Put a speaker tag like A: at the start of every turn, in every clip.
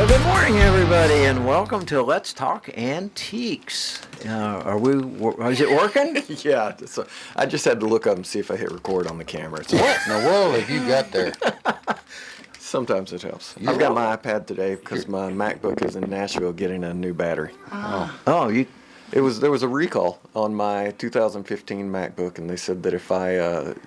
A: Well, good morning, everybody, and welcome to Let's Talk Antiques. Is it working?
B: Yeah, so I just had to look up and see if I hit record on the camera. So
C: What in the world have you got there?
B: sometimes it helps. I've got my iPad today because my MacBook is in Nashville getting a new battery.
A: Oh,
B: There was a recall on my 2015 MacBook, and they said that if I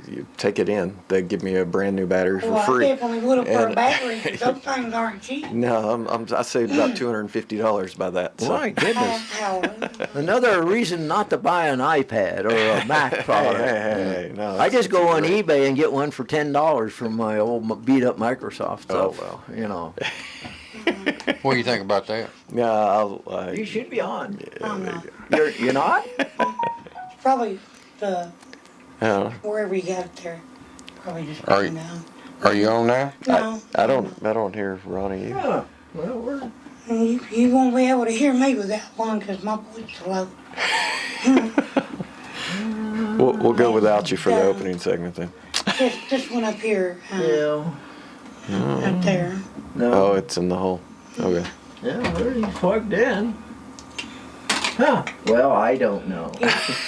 B: you take it in, they'd give me a brand new battery for
D: Well,
B: free.
D: I definitely would have for a
B: And-
D: battery, 'cause those things aren't cheap.
B: No, I saved about $250 by that. So.
A: my goodness.
D: Howard.
A: Another reason not to buy an iPad or a Mac
B: Hey,
A: product.
B: hey, no.
A: I just
B: that's
A: go on
B: great.
A: eBay and get one for $10 from my old beat-up Microsoft
B: Oh,
A: stuff.
B: well.
A: You know.
C: What do you think about that?
B: Yeah,
A: You should be on.
D: I'm not.
A: You're not?
D: It's probably the, wherever you got it there, probably just
C: Are
D: came
C: you-
D: down.
C: Are you on now?
D: No.
B: I don't hear Ronnie.
A: Yeah. Well,
D: You won't be able to hear me with that one, because my voice is low.
B: We'll go without you for the opening segment then.
D: This one up here,
A: yeah.
D: up there.
A: No.
B: Oh, it's in the hole. Okay.
A: Yeah, where he's plugged in. Huh. Well, I don't know.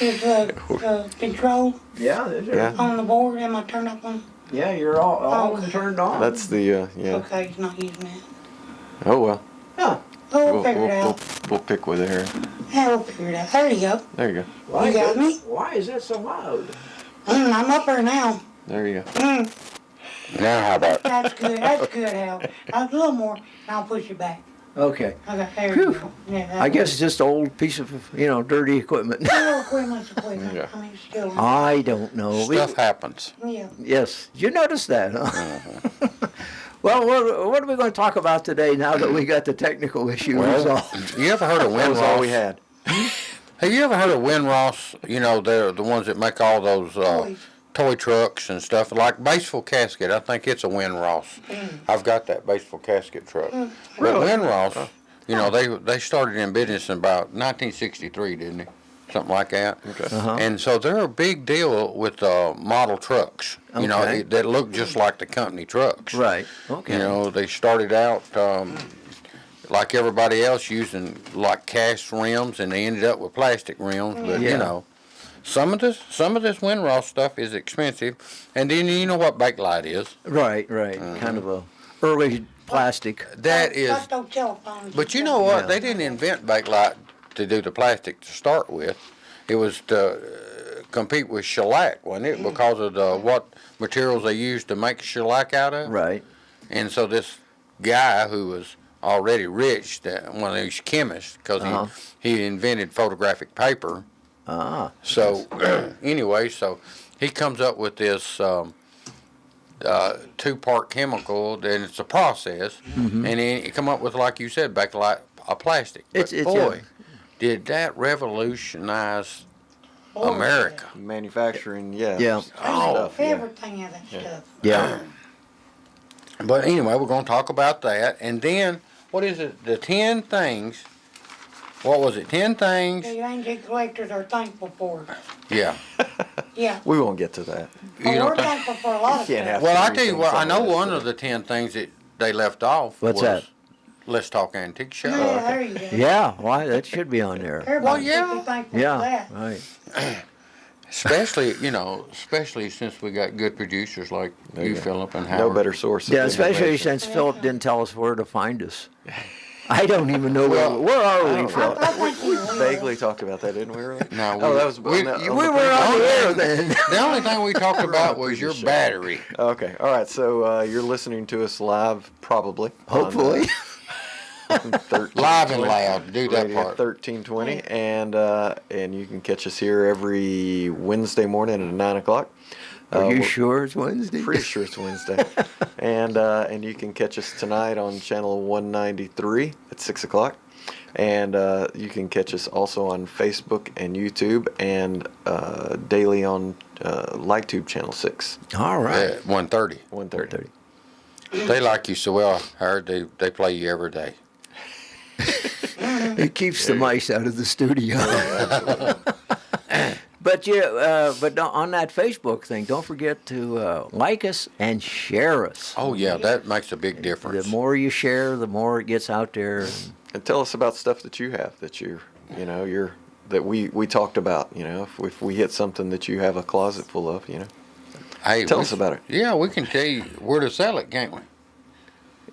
D: Is the control
A: Yeah, there's
B: Yeah.
D: on the board? Am I turned up on?
A: Yeah, you're all
D: Okay.
A: turned on.
B: That's the yeah.
D: Okay, he's not using it.
B: Oh well.
A: Huh.
D: Oh, we'll figure it out.
B: We'll pick with it here.
D: Yeah, we'll figure it out. There you go.
B: There you go.
A: Why
D: You got
A: is it-
D: me?
A: Why is that so loud?
D: I'm up there now.
B: There you go.
C: Now how about
D: That's good. That's good, Hal. A little more, and I'll push it back.
A: Okay.
D: Okay, there
A: Whew.
D: you go. Yeah,
A: I guess it's just an old piece of, dirty equipment.
D: Little equipment's equipment.
B: Yeah.
D: I mean, still.
A: I don't know.
C: stuff happens?
D: Yeah.
A: Yes. Did you notice that, huh? Well, what are we going to talk about today now that we got the technical issue
C: Well,
A: resolved?
C: you ever heard of
B: That was all we
C: Winross?
B: had.
C: Have you ever heard of Winross? You know, they're the ones that make all those
D: Toys.
C: toy trucks and stuff. Like Baseful Casket, I think it's a Winross. I've got that Baseful Casket truck. But Winross, you know, they started in business in about 1963, didn't they? Something like that.
B: Okay.
A: Uh-huh.
C: And so they're a big deal with model trucks, you know,
A: Okay.
C: that look just like the company trucks.
A: Right. Okay.
C: You know, they started out like everybody else using like cast rims, and they ended up with plastic rims. But
A: Yeah.
C: you know, some of this Winross stuff is expensive. And then you know what Bakelite is.
A: Right. Kind of a early plastic.
C: That is.
D: Like those telephones.
C: But you know what?
A: Yeah.
C: They didn't invent Bakelite to do the plastic to start with. It was to compete with shellac, wasn't it? Because of what materials they used to make shellac out of.
A: Right.
C: And so this guy who was already rich, one of these chemists, because
A: Uh-huh.
C: he invented photographic paper.
A: Ah.
C: So anyway, so he comes up with this two-part chemical, and it's a process, and then he come up with, like you said, Bakelite, a plastic. But
A: It's
C: boy, did that revolutionize
D: Boy,
C: America.
B: Manufacturing, yeah.
A: Yeah.
B: Stuff, yeah.
D: Everything of that stuff.
A: Yeah.
C: But anyway, we're going to talk about that, and then what is it? The 10 things. What was it? 10 things.
D: The antique collectors are thankful for.
C: Yeah.
D: Yeah.
B: We won't get to that.
C: You
D: Well,
C: don't
D: we're
C: think?
D: thankful for a lot of
B: Can't
D: stuff.
B: have-
C: Well, I
B: three
C: tell you
B: things
C: what. I
B: on
C: know
B: that
C: one
B: list.
C: of the 10 things that they left off.
A: What's
C: was
A: that?
C: Let's Talk Antique Show.
D: Yeah, there you go.
A: Yeah. Why? That should be on there.
D: Everybody
C: Well, yeah.
D: should be thankful for
A: Yeah.
D: that.
A: Right.
C: Especially since we got good producers like
B: There
C: you,
B: you go.
C: Philip, and Howard.
B: No better source. of
A: Yeah, especially
B: information.
A: since Philip didn't tell us where to find us. I don't even know where are we,
D: I
A: Philip?
D: think you will.
B: Vaguely talked about that, didn't we? Really?
C: No,
B: Oh, that was
C: we
B: on the-
A: We
B: on
A: were
B: the
A: on the
B: previous-
A: air then.
C: The only thing we talked about was
B: previous
C: your
B: show.
C: battery.
B: Okay. All right. So you're listening to us live, probably.
A: Hopefully.
B: On, 13,
C: Live and loud. Do that
B: Radio
C: part.
B: 1320, and you can catch us here every Wednesday morning at 9 o'clock.
A: Are you
B: we're
A: sure it's Wednesday?
B: Pretty sure it's Wednesday, and you can catch us tonight on channel 193 at 6 o'clock, and you can catch us also on Facebook and YouTube, and daily on LikeTube channel 6,
A: All right.
C: At 1:30.
B: 1:30.
C: They like you so well, Howard. They play you every day.
A: It keeps the mice out of the studio. But on that Facebook thing, don't forget to like us and share us.
C: Oh yeah, that makes a big
A: The
C: difference.
A: more you share, the more it gets out there.
B: And tell us about stuff that you have that that we talked about. If we hit something that you have a closet full of,
C: Hey,
B: tell us about it.
C: Yeah, we can tell you where to sell it, can't we?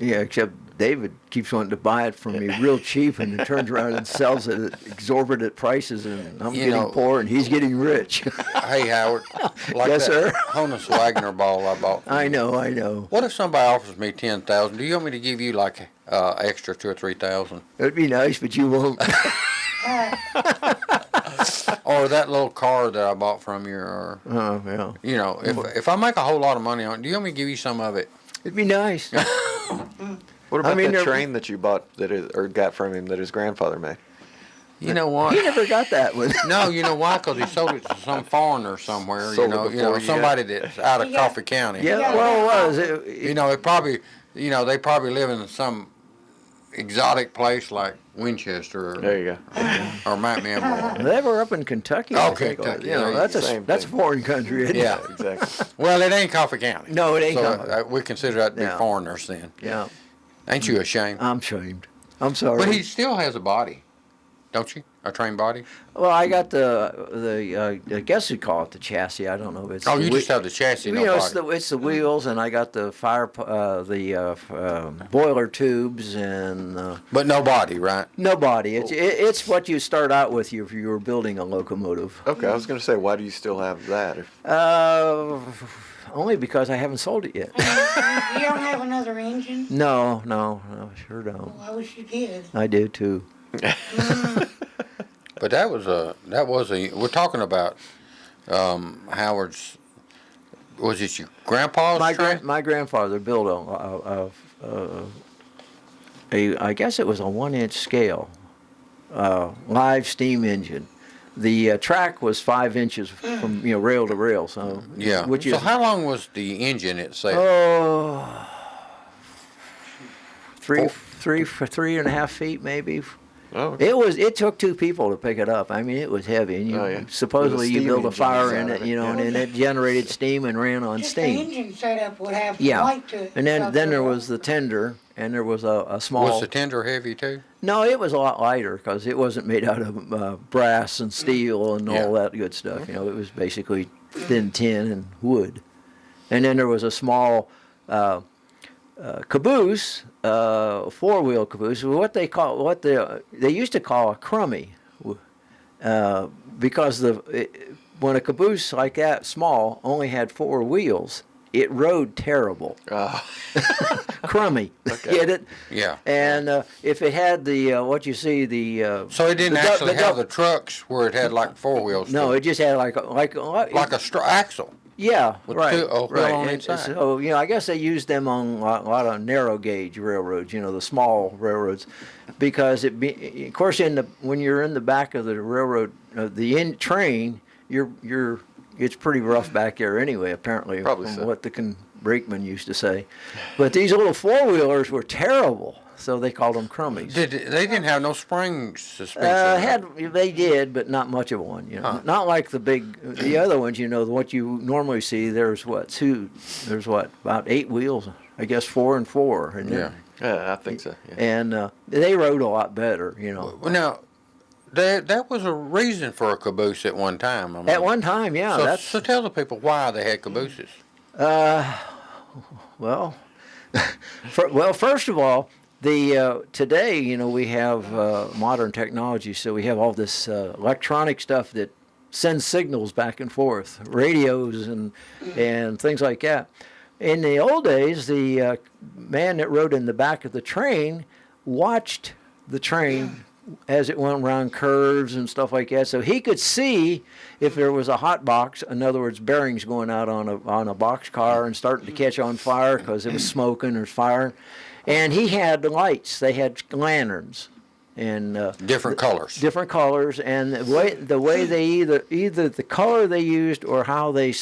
A: Yeah, except David keeps wanting to buy it from me real cheap, and then turns around and sells it at exorbitant prices, and I'm getting poor, and he's getting rich.
C: Hey, Howard. Like
A: Yes,
C: that
A: sir.
C: Honus Wagner ball I bought. from
A: I
C: you.
A: know.
C: What if somebody offers me 10,000? Do you want me to give you like extra 2 or 3,000?
A: It'd be nice, but you won't.
C: Or that little car that I bought from you, or
A: Oh, yeah.
C: if I make a whole lot of money on it, do you want me to give you some of it?
A: It'd be nice.
B: What about
A: mean,
B: that
A: there-
B: train that you bought or got from him that his grandfather made?
C: You know what?
A: He never got that one.
C: No, you know why? Because he sold it to some foreigner somewhere.
B: Sold it before you
C: somebody that's out of Coffee County.
A: Yeah,
D: Yeah.
A: well, it was.
C: It probably, they probably live in some exotic place like Winchester
B: There you go.
C: or Mount Memorial.
A: They were up in Kentucky. I
C: Okay,
A: think.
C: Kentucky,
A: You know,
C: there you
A: that's
B: go.
A: that's a
B: Same
A: foreign country. Isn't it?
C: Yeah.
B: Exactly.
C: Well, it ain't Coffee County.
A: No, it ain't
C: So
A: Coffee.
C: we consider that to be
A: Yeah.
C: foreigners then.
A: Yeah.
C: Ain't you ashamed?
A: I'm ashamed. I'm sorry.
C: But he still has a body, don't you? A train body?
A: Well, I got the I guess you'd call it the chassis. I don't know. It's
C: Oh,
A: the
C: you
A: whe-
C: just have the chassis, no
A: it's
C: body.
A: it's the wheels, and I got the boiler tubes and
C: But no body, right?
A: no body. It's what you start out with if you were building a locomotive.
B: Okay, I was going to say, why do you still have that?
A: Only because I haven't sold it yet.
D: You don't have another engine?
A: No, sure don't.
D: Well, I wish you did.
A: I do too.
C: But that was a we're talking about Howard's, was it your grandpa's train?
A: My grandfather built I guess it was a 1-inch scale live steam engine. The track was 5 inches from rail to rail. So
C: Yeah.
A: which
C: So
A: is
C: how long was the engine itself?
A: oh,
C: Four-
A: 3.5 feet maybe.
B: Oh, okay.
A: It took 2 people to pick it up. I mean, it was heavy, and
B: Oh, yeah.
A: supposedly
B: With a
A: you
B: steam
A: built a
B: engine
A: fire
B: inside
A: in
B: of
A: it,
B: it,
A: and
B: yeah.
A: then it generated steam and ran on
D: Just the
A: steam.
D: engine setup would have
A: Yeah,
D: light to it.
A: and then
D: stuff
A: there
D: to
A: was the
D: work.
A: tender, and there was a small.
C: Was the tender heavy too?
A: No, it was a lot lighter because it wasn't made out of brass and steel and all that good stuff. It was basically thin tin and wood. And then there was a small caboose, 4-wheel caboose, what they used to call a crummy, because when a caboose like that small only had 4 wheels, it rode terrible. Crummy, get it?
C: Yeah.
A: And if it had the what you see
C: So it didn't
A: the
C: actually have
A: dou-
C: the trucks where it had like 4 wheels.
A: no,
C: to
A: it just had like
C: a axle.
A: yeah,
C: with
A: right,
C: a wheel
A: right.
C: on
A: And
C: each side.
A: so I guess they used them on a lot of narrow gauge railroads, the small railroads, because of course when you're in the back of the railroad, train, it's pretty rough back there anyway. Apparently,
B: Probably
A: from
B: so.
A: what the brakeman used to say. But these little 4-wheelers were terrible, so they called them crummies.
C: They didn't have no spring suspension.
A: They did, but not much of one. Not like the other ones. What you normally see. There's about 8 wheels. I guess 4 and 4. And
C: Yeah.
B: Yeah, I think so. Yeah.
A: And they rode a lot better.
C: Well, now, that was a reason for a caboose at one time. I mean.
A: At one time, yeah.
C: So tell the people why they had cabooses.
A: Well, first of all, today we have modern technology, so we have all this electronic stuff that sends signals back and forth, radios and things like that. In the old days, the man that rode in the back of the train watched the train as it went around curves and stuff like that, so he could see if there was a hot box, in other words, bearings going out on a box car and starting to catch on fire because it was smoking or fire. And he had the lights; they had lanterns, and
C: Different colors.
A: different colors, and the way they either the color they used or how they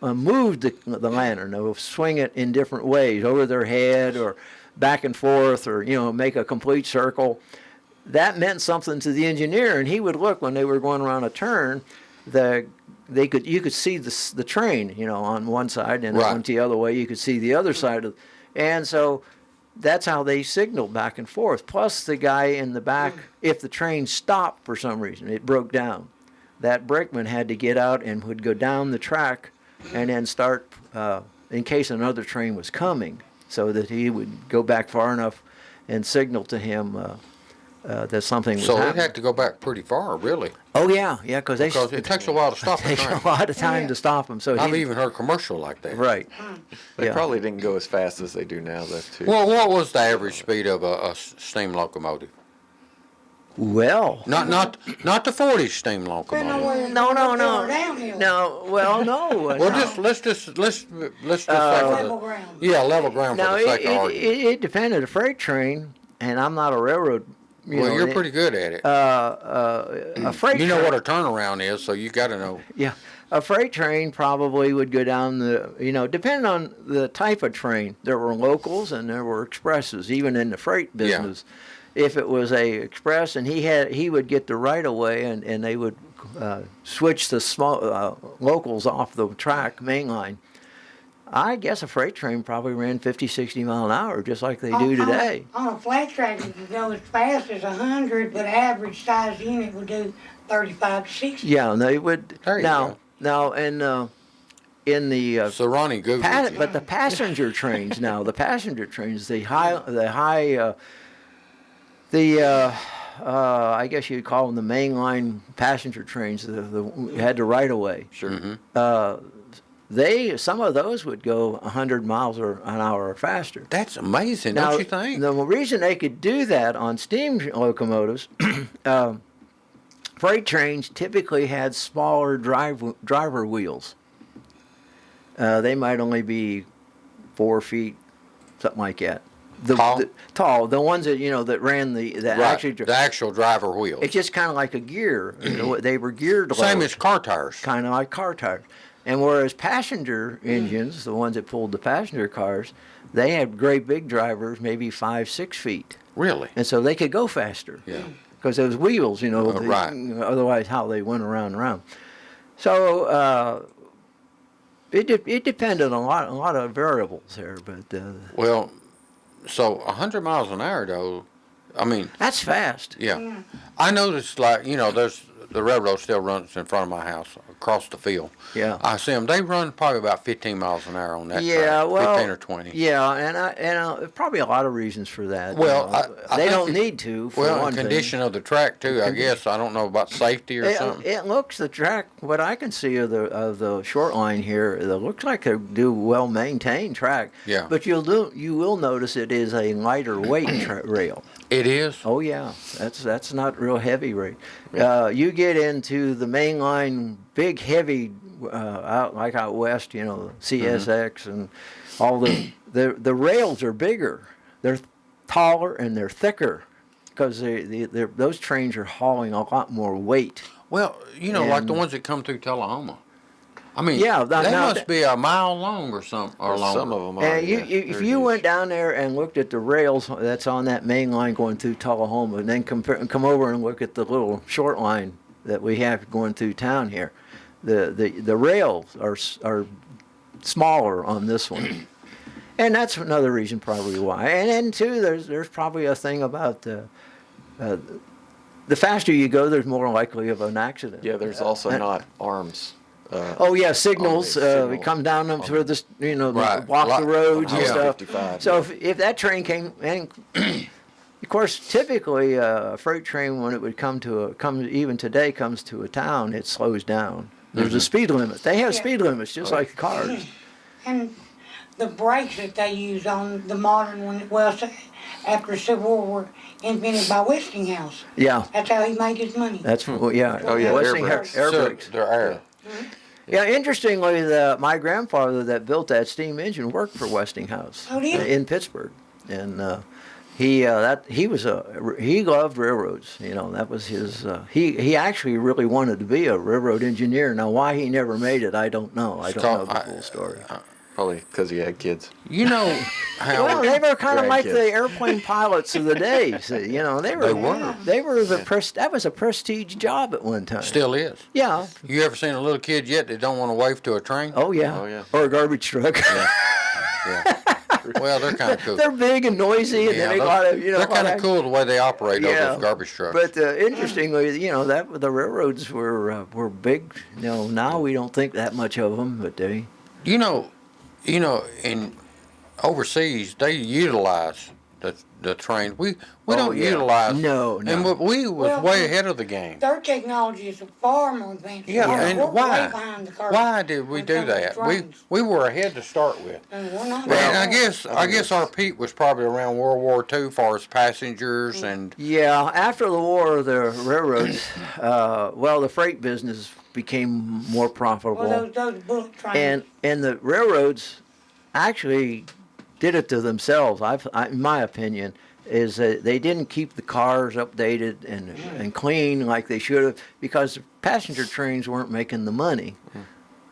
A: moved the lantern, they would swing it in different ways over their head or back and forth, or make a complete circle. That meant something to the engineer, and he would look when they were going around a turn. The you could see the train, on one side, and
C: Right.
A: it went the other way. You could see the other side and so that's how they signaled back and forth. Plus, the guy in the back, if the train stopped for some reason, it broke down, that brakeman had to get out and would go down the track and then start in case another train was coming, so that he would go back far enough and signal to him that something was
C: So it
A: happening.
C: had to go back pretty far, really,
A: Oh yeah, because
C: because it takes a while to stop a
A: takes a
C: train.
A: lot of time to stop him. So
C: I've
A: he,
C: even heard a commercial like that.
A: right.
B: They
A: Yeah.
B: probably didn't go as fast as they do now, though, too.
C: Well, what was the average speed of a steam locomotive?
A: Well,
C: Not the 40 steam
D: Depending on
C: locomotive.
D: where
A: no,
D: downhill.
A: no. Well, no.
C: Well,
A: no.
C: let's just say
D: Level ground.
C: yeah, level ground for
A: No,
C: the sake of argument.
A: it depended. A freight train, and I'm not a railroad.
C: Well, you're pretty good at it.
A: A freight.
C: You know
A: train,
C: what a turnaround is, so you got to know.
A: Yeah, a freight train probably would go down depending on the type of train. There were locals and there were expresses, even in the freight business. If it was a express, and he would get the right of way, and they would switch the small locals off the track main line. I guess a freight train probably ran 50, 60 mile an hour, just like they do today.
D: On a flat track, it could go as fast as 100, but average size unit would do 35 to 60.
A: Yeah, and they would.
C: There you
A: Now, and in the
C: So Ronnie Googled it.
A: but the passenger trains now, the I guess you'd call them the mainline passenger trains. The had the right of way.
B: Sure.
A: Some of those would go 100 miles an hour or faster.
C: That's amazing,
A: Now,
C: don't you think?
A: the reason they could do that on steam locomotives, freight trains typically had smaller driver wheels. They might only be 4 feet, something like that.
C: Tall?
A: Tall. The ones that that ran the
C: Right,
A: actually.
C: the actual driver wheels.
A: It's just kind of like a gear. They were geared.
C: Same as car tires.
A: kind of like car tires. And whereas passenger engines, the ones that pulled the passenger cars, they had great big drivers, maybe 5, 6 feet,
C: Really?
A: and so they could go faster.
C: Yeah.
A: Because those wheels,
C: Right.
A: Otherwise, how they went around and around. So it depended on a lot of variables there, but
C: Well, so 100 miles an hour, though, I mean,
A: that's fast.
C: yeah. I noticed, there's the railroad still runs in front of my house across the field.
A: Yeah.
C: I see them. They run probably about 15 miles an hour on that
A: Yeah,
C: track,
A: well,
C: 15 or 20.
A: Yeah, and probably a lot of reasons for that.
C: Well, I
A: they
C: think
A: don't need to. For
C: Well,
A: one
C: and
A: thing.
C: condition of the track, too, I guess. I don't know about safety or something.
A: It looks the track. What I can see of the short line here, it looks like a well maintained track.
C: Yeah.
A: But you will notice it is a lighter weight rail.
C: It is?
A: Oh yeah, that's not real heavy rail. You get into the main line, big heavy, out west, CSX and all the rails are bigger. They're taller and they're thicker because those trains are hauling a lot more weight.
C: Well, like the
A: And-
C: ones that come through Tullahoma. I mean,
A: Yeah,
C: they
A: now-
C: must be a mile long or something, or longer.
B: Some of them are.
A: And
B: yeah.
A: if
B: They're
A: you
B: huge.
A: went down there and looked at the rails that's on that main line going through Tullahoma, and then come over and look at the little short line that we have going through town here, the rails are smaller on this one, and that's another reason probably why. And then too, there's probably a thing about the faster you go, there's more likely of an accident.
B: Yeah, there's also
A: And-
B: not arms.
A: Oh yeah, signals.
B: On the
A: We
B: signal.
A: come down them through this,
C: Right.
A: block
C: Like
A: the roads
B: on
A: and
B: Highway
A: stuff.
B: 55,
A: So
B: yeah.
A: if that train came, and of course, typically a freight train when it would even today comes to a town, it slows down. There's a speed limit. They have
D: Yeah.
A: speed limits just like cars.
D: And the brakes that they use on the modern one, after the Civil War, were invented by Westinghouse.
A: Yeah,
D: That's how he made his money.
A: that's yeah.
B: Oh, yeah, air
A: Westinghouse
B: brakes.
A: air
C: So,
A: brakes.
C: they're air.
A: Yeah, interestingly, my grandfather that built that steam engine worked for Westinghouse
D: Oh, did he?
A: in Pittsburgh, and he loved railroads. That was his. He actually really wanted to be a railroad engineer. Now, why he never made it, I don't know. I don't know the full story.
B: Probably because he had kids.
C: You know,
A: Well,
C: Howard,
A: they were kind of like
B: Grandkids.
A: the airplane pilots of the day. So, you know, they were.
C: They were.
A: That was a prestige job at one time.
C: still is.
A: Yeah.
C: You ever seen a little kid yet that don't want to wave to a train?
A: Oh yeah.
B: Oh, yeah.
A: Or a garbage truck.
C: Yeah. Well, they're kind of cool.
A: They're big and noisy, and they make a lot of
C: they're kind of cool the way they operate those garbage trucks.
A: But interestingly, you know, that the railroads were big. You know, now we don't think that much of them, but they.
C: you know, in overseas they utilize the trains. We don't
A: yeah.
C: utilize.
A: No.
C: And we was
D: Well,
C: way ahead of the game.
D: Their technology is far more advanced.
C: Yeah,
D: than ours.
C: and
D: We're
C: why?
D: way behind the curve
C: Why did we
D: when it
C: do
D: comes to
C: that?
D: trains.
C: We were ahead to start with.
D: And we're not.
C: And I
D: anymore.
C: guess our peak was probably around World War II, far as passengers and.
A: Yeah, after the war, the railroads, the freight business became more profitable.
D: Well, those bullet trains.
A: And the railroads actually did it to themselves. In my opinion, is that they didn't keep the cars updated and clean like they should have because the passenger trains weren't making the money.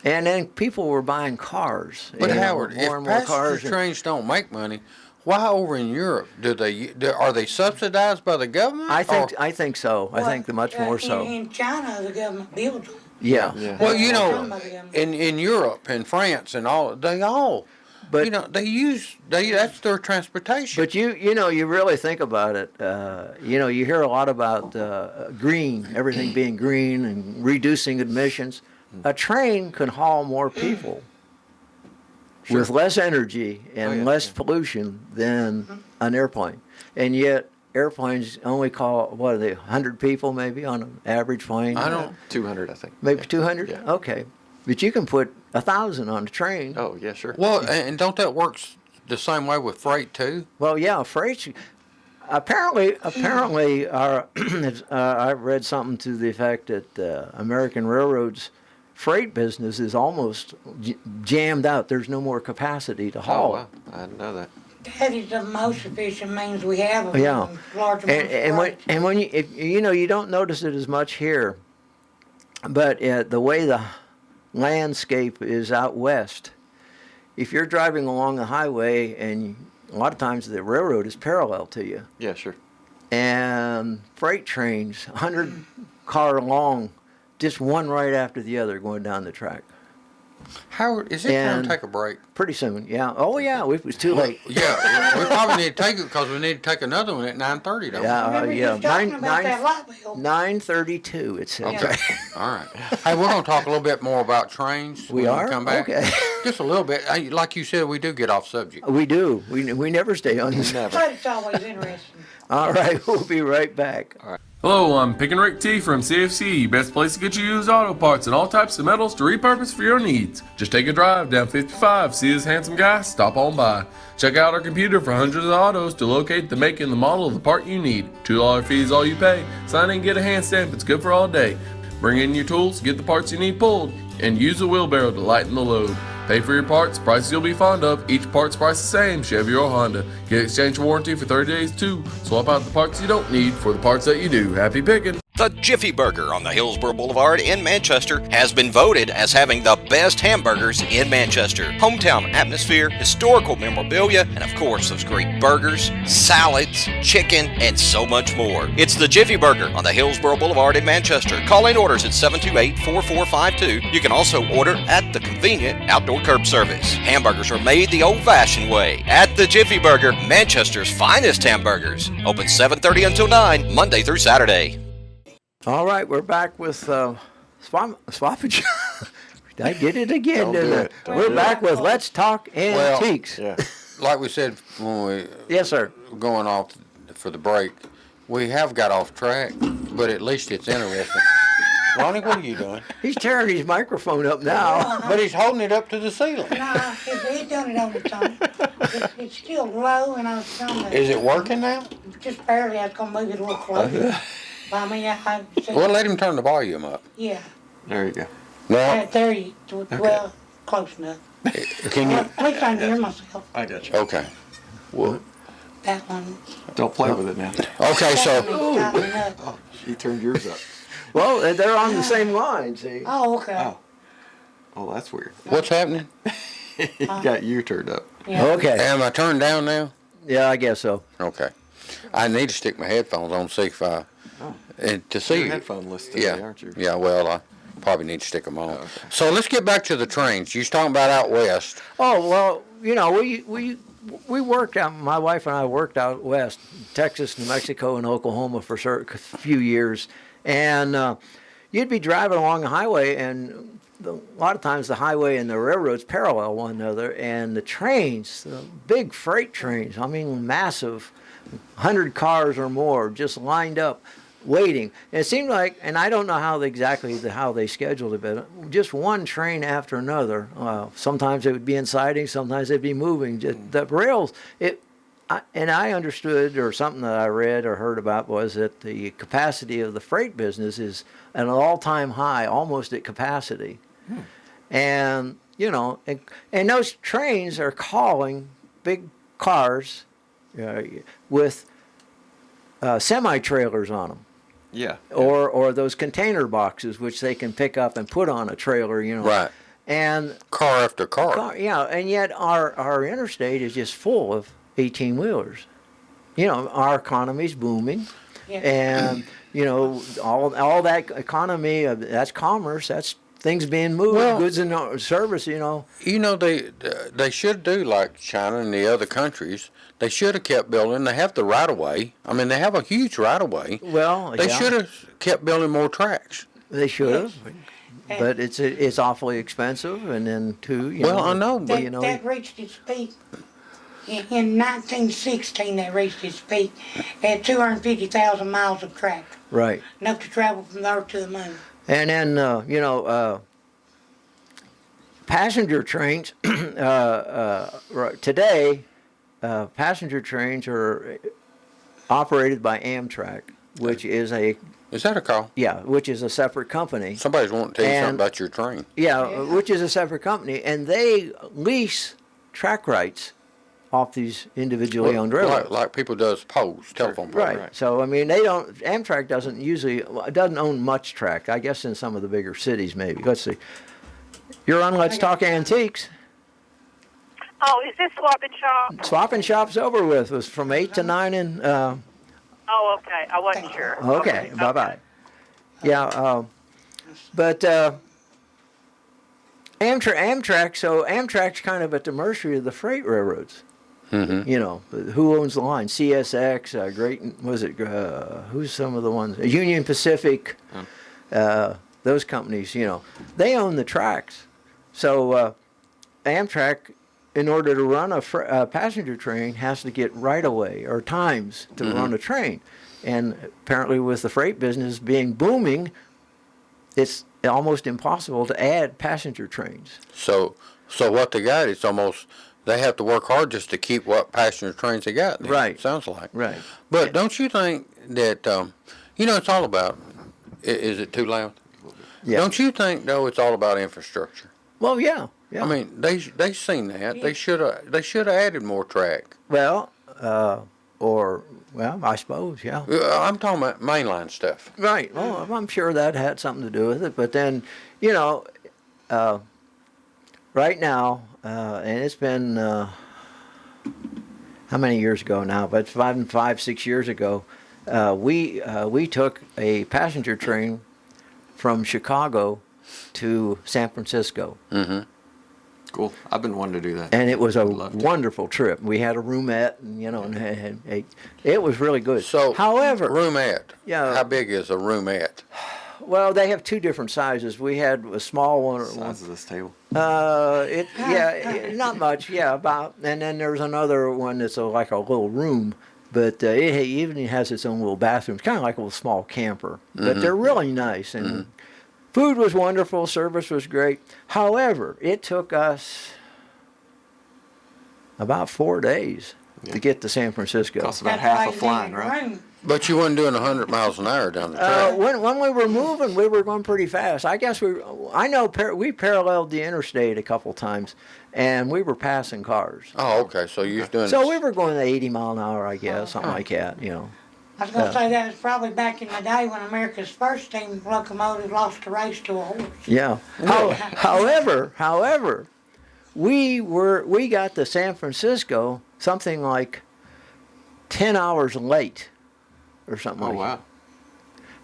A: And then people were buying cars.
C: But
A: you know,
C: Howard, if
A: more and more cars.
C: passenger trains don't make money, why over in Europe are they subsidized by the government?
A: I
C: Or-
A: think so. I think much more so.
D: In China, the government builds them.
A: Yeah.
B: Yeah.
C: Well, you
D: They're
C: know,
D: owned by the government.
C: in Europe and France and all,
A: But
C: you know, that's their transportation.
A: But you know, you really think about it. You know, you hear a lot about green, everything being green and reducing emissions. A train can haul more people with less energy and
B: yeah,
A: less pollution than an airplane. And yet, airplanes only call, what are they, 100 people maybe on an average plane?
C: I don't.
B: 200, I think.
A: Maybe 200?
B: Yeah.
A: Okay. But you can put 1,000 on a train.
B: Oh, yeah, sure.
C: Well, and don't that work the same way with freight too?
A: Well, yeah, freight. Apparently, I read something to the effect that American Railroad's freight business is almost jammed out. There's no more capacity to
B: Oh,
A: haul.
B: wow. I didn't know that.
D: That is the most efficient means we have of
A: Yeah.
D: large amounts
A: And when you you know, you don't notice it as much here, but the way the landscape is out west, if you're driving along the highway and a lot of times the railroad is parallel to you,
B: Yeah, sure.
A: and freight trains, 100 car long, just one right after the other going down the track.
C: Howard, is it time
A: And-
C: to take a break?
A: Pretty soon, yeah. Oh yeah, it was too late.
C: Yeah, we probably need to take it because we need to take another one at 9:30. Don't
A: Yeah.
D: Remember you
A: yeah,
D: was talking
A: nine-
D: about
A: nine-
D: that light bill.
A: 9:32. It says.
C: we? Okay. All right. Hey, we're going to talk a little bit more about trains.
A: We
C: when
A: are?
C: come back.
A: Okay.
C: Just a little bit. Like you said, we do get off subject.
A: We do. We never stay on this.
B: Never.
D: But it's always interesting.
A: All right, we'll be right back.
E: Hello, I'm Pick and Rick T from CFC, best place to get you used auto parts and all types of metals to repurpose for your needs. Just take a drive down 55, see this handsome guy, stop on by. Check out our computer for hundreds of autos to locate the make and the model of the part you need. $2 fee is all you pay. Sign in and get a hand stamp, it's good for all day. Bring in your tools, get the parts you need pulled, and use a wheelbarrow to lighten the load. Pay for your parts, prices you'll be fond of. Each part's price the same, Chevy or Honda. Get exchange warranty for 30 days too. Swap out the parts you don't need for the parts that you do. Happy picking!
F: The Jiffy Burger on the Hillsborough Boulevard in Manchester has been voted as having the best hamburgers in Manchester. Hometown atmosphere, historical memorabilia, and of course those great burgers, salads, chicken, and so much more. It's the Jiffy Burger on the Hillsborough Boulevard in Manchester. Call in orders at 728-4452. You can also order at the convenient outdoor curb service. Hamburgers are made the old-fashioned way at the Jiffy Burger, Manchester's finest hamburgers. Open 7:30 until 9, Monday through Saturday.
A: All right, we're back with Swappage. I did it again,
B: Don't
A: didn't
B: do
A: I?
B: it. Don't
A: We're
B: do
A: back with Let's Talk
C: Well,
A: Antiques.
B: Yeah.
C: Like we said when we
A: Yes, sir.
C: were going off for the break, we have got off track, but at least it's interesting. Ronnie, what are you doing?
A: He's tearing his microphone up now.
C: But he's holding it up to the ceiling.
D: No, he's done it on its own. It's still low, and I was trying to.
C: Is it working now?
D: Just barely. I was gonna move it a little closer. But I mean, I
C: Well, let him turn the volume up.
D: yeah.
B: There you go.
C: No.
D: There you. Well, close enough.
C: Can you?
D: At least I can hear myself.
B: I got you.
C: Okay. Well,
D: That one.
B: Don't play with it now.
C: okay, so
D: That one up.
B: You turned yours up.
A: Well, they're on the same line, see?
D: Oh, okay.
B: Oh. Oh, that's weird.
C: what's happening?
B: You got you turned up.
D: Yeah.
A: Okay.
C: Am I turned down now?
A: Yeah, I guess so.
C: Okay. I need to stick my headphones on, see if I, and to see.
B: You're headphone list today,
C: Yeah,
B: aren't you?
C: yeah. Well, I probably need to stick them on.
B: okay.
C: So let's get back to the trains. You was talking about out west.
A: Oh well, you know, we worked out. My wife and I worked out west, Texas, New Mexico, and Oklahoma for a few years, and you'd be driving along the highway, and a lot of times the highway and the railroads parallel one another, and the trains, the big freight trains, I mean, massive, 100 cars or more, just lined up, waiting. And it seemed like, and I don't know how how they scheduled it, but just one train after another. Sometimes it would be in siding, sometimes they'd be moving. Just the rails, and I understood, or something that I read or heard about, was that the capacity of the freight business is at an all-time high, almost at capacity. And, you know, and those trains are calling big cars with semi-trailers on them.
B: Yeah.
A: Or those container boxes, which they can pick up and put on a trailer, you know.
C: Right.
A: And
C: Car after car.
A: yeah, and yet our interstate is just full of 18-wheelers. You know, our economy's booming,
D: Yeah.
A: and you know all that economy, that's commerce, that's things being moved,
C: Well,
A: goods and service. You know,
C: You know, they should do like China and the other countries. They should have kept building. They have the right of way. I mean, they have a huge right of way.
A: well,
C: They
A: yeah,
C: should have kept building more tracks.
A: they should have,
D: And
A: but it's awfully expensive, and then too, you
C: Well,
A: know,
C: I know, but
A: you know,
D: that reached its peak. In 1916, that reached its peak at 250,000 miles of track,
A: right.
D: enough to travel from the Earth to the moon.
A: And then, you know, passenger trains, today, passenger trains are operated by Amtrak, which is
C: Is that a call?
A: which is a separate company.
C: Somebody's wanting to tell you
A: And-
C: something about your train.
A: Yeah, which is a separate company, and they lease track rights off these individually owned railroads.
C: Like people does poles, telephone poles.
A: Right. So I mean, Amtrak doesn't own much track. I guess in some of the bigger cities, maybe. Let's see. You're on Let's Talk Antiques.
G: Oh, is this Swap and Shop?
A: Swap and Shop's over with. It was from 8 to 9 and
G: Oh, okay. I wasn't sure.
A: okay, bye-bye. Yeah, but Amtrak's kind of at the mercy of the freight railroads.
C: Mm-hmm.
A: You know, who owns the line? CSX, who's some of the ones? Union Pacific, those companies, you know, they own the tracks. So Amtrak, in order to run a passenger train, has to get right-of-way or times to run a train. And apparently with the freight business being booming, it's almost impossible to add passenger trains.
C: So what they got, it's almost, they have to work hard just to keep what passenger trains they got. Then,
A: Right.
C: it sounds like.
A: Right.
C: But don't you think that, you know, it's all about, is it too loud?
A: Yeah.
C: Don't you think, though, it's all about infrastructure?
A: Well, yeah.
C: I mean, they seen that. They should have added more track.
A: Well, I suppose, yeah.
C: I'm talking about mainline stuff.
A: Right. Well, I'm sure that had something to do with it. But then, you know, right now, and it's been how many years ago now? But 6 years ago, we took a passenger train from Chicago to San Francisco.
C: Mm-hmm.
B: Cool. I've been wanting to do that.
A: And it was a
B: Would love to.
A: wonderful trip. We had a roomette, and you know, and it was really good.
C: So,
A: however,
C: roomette.
A: Yeah.
C: How big is a roomette?
A: well, they have two different sizes. We had a small one.
B: Size of this table.
A: Not much. Yeah, about. And then there's another one that's like a little room, but it even has its own little bathroom. It's kind of like a little small camper, but they're really nice, and food was wonderful. Service was great. However, it took us about 4 days to get to San Francisco.
B: Costs about
D: That's
B: half
D: why
B: a
D: you
B: flying,
D: need
B: right?
D: room.
C: But you wasn't doing 100 miles an hour down the track.
A: When we were moving, we were going pretty fast. I guess we paralleled the interstate a couple times, and we were passing cars.
C: Oh, okay. So you was doing.
A: So we were going at 80 mile an hour, I guess, something like that. You know.
D: I was going to say that was probably back in the day when America's first steam locomotive lost a race to a horse.
A: Yeah. However, we got to San Francisco something like 10 hours late or something
B: Oh,
A: like
B: wow.
A: that.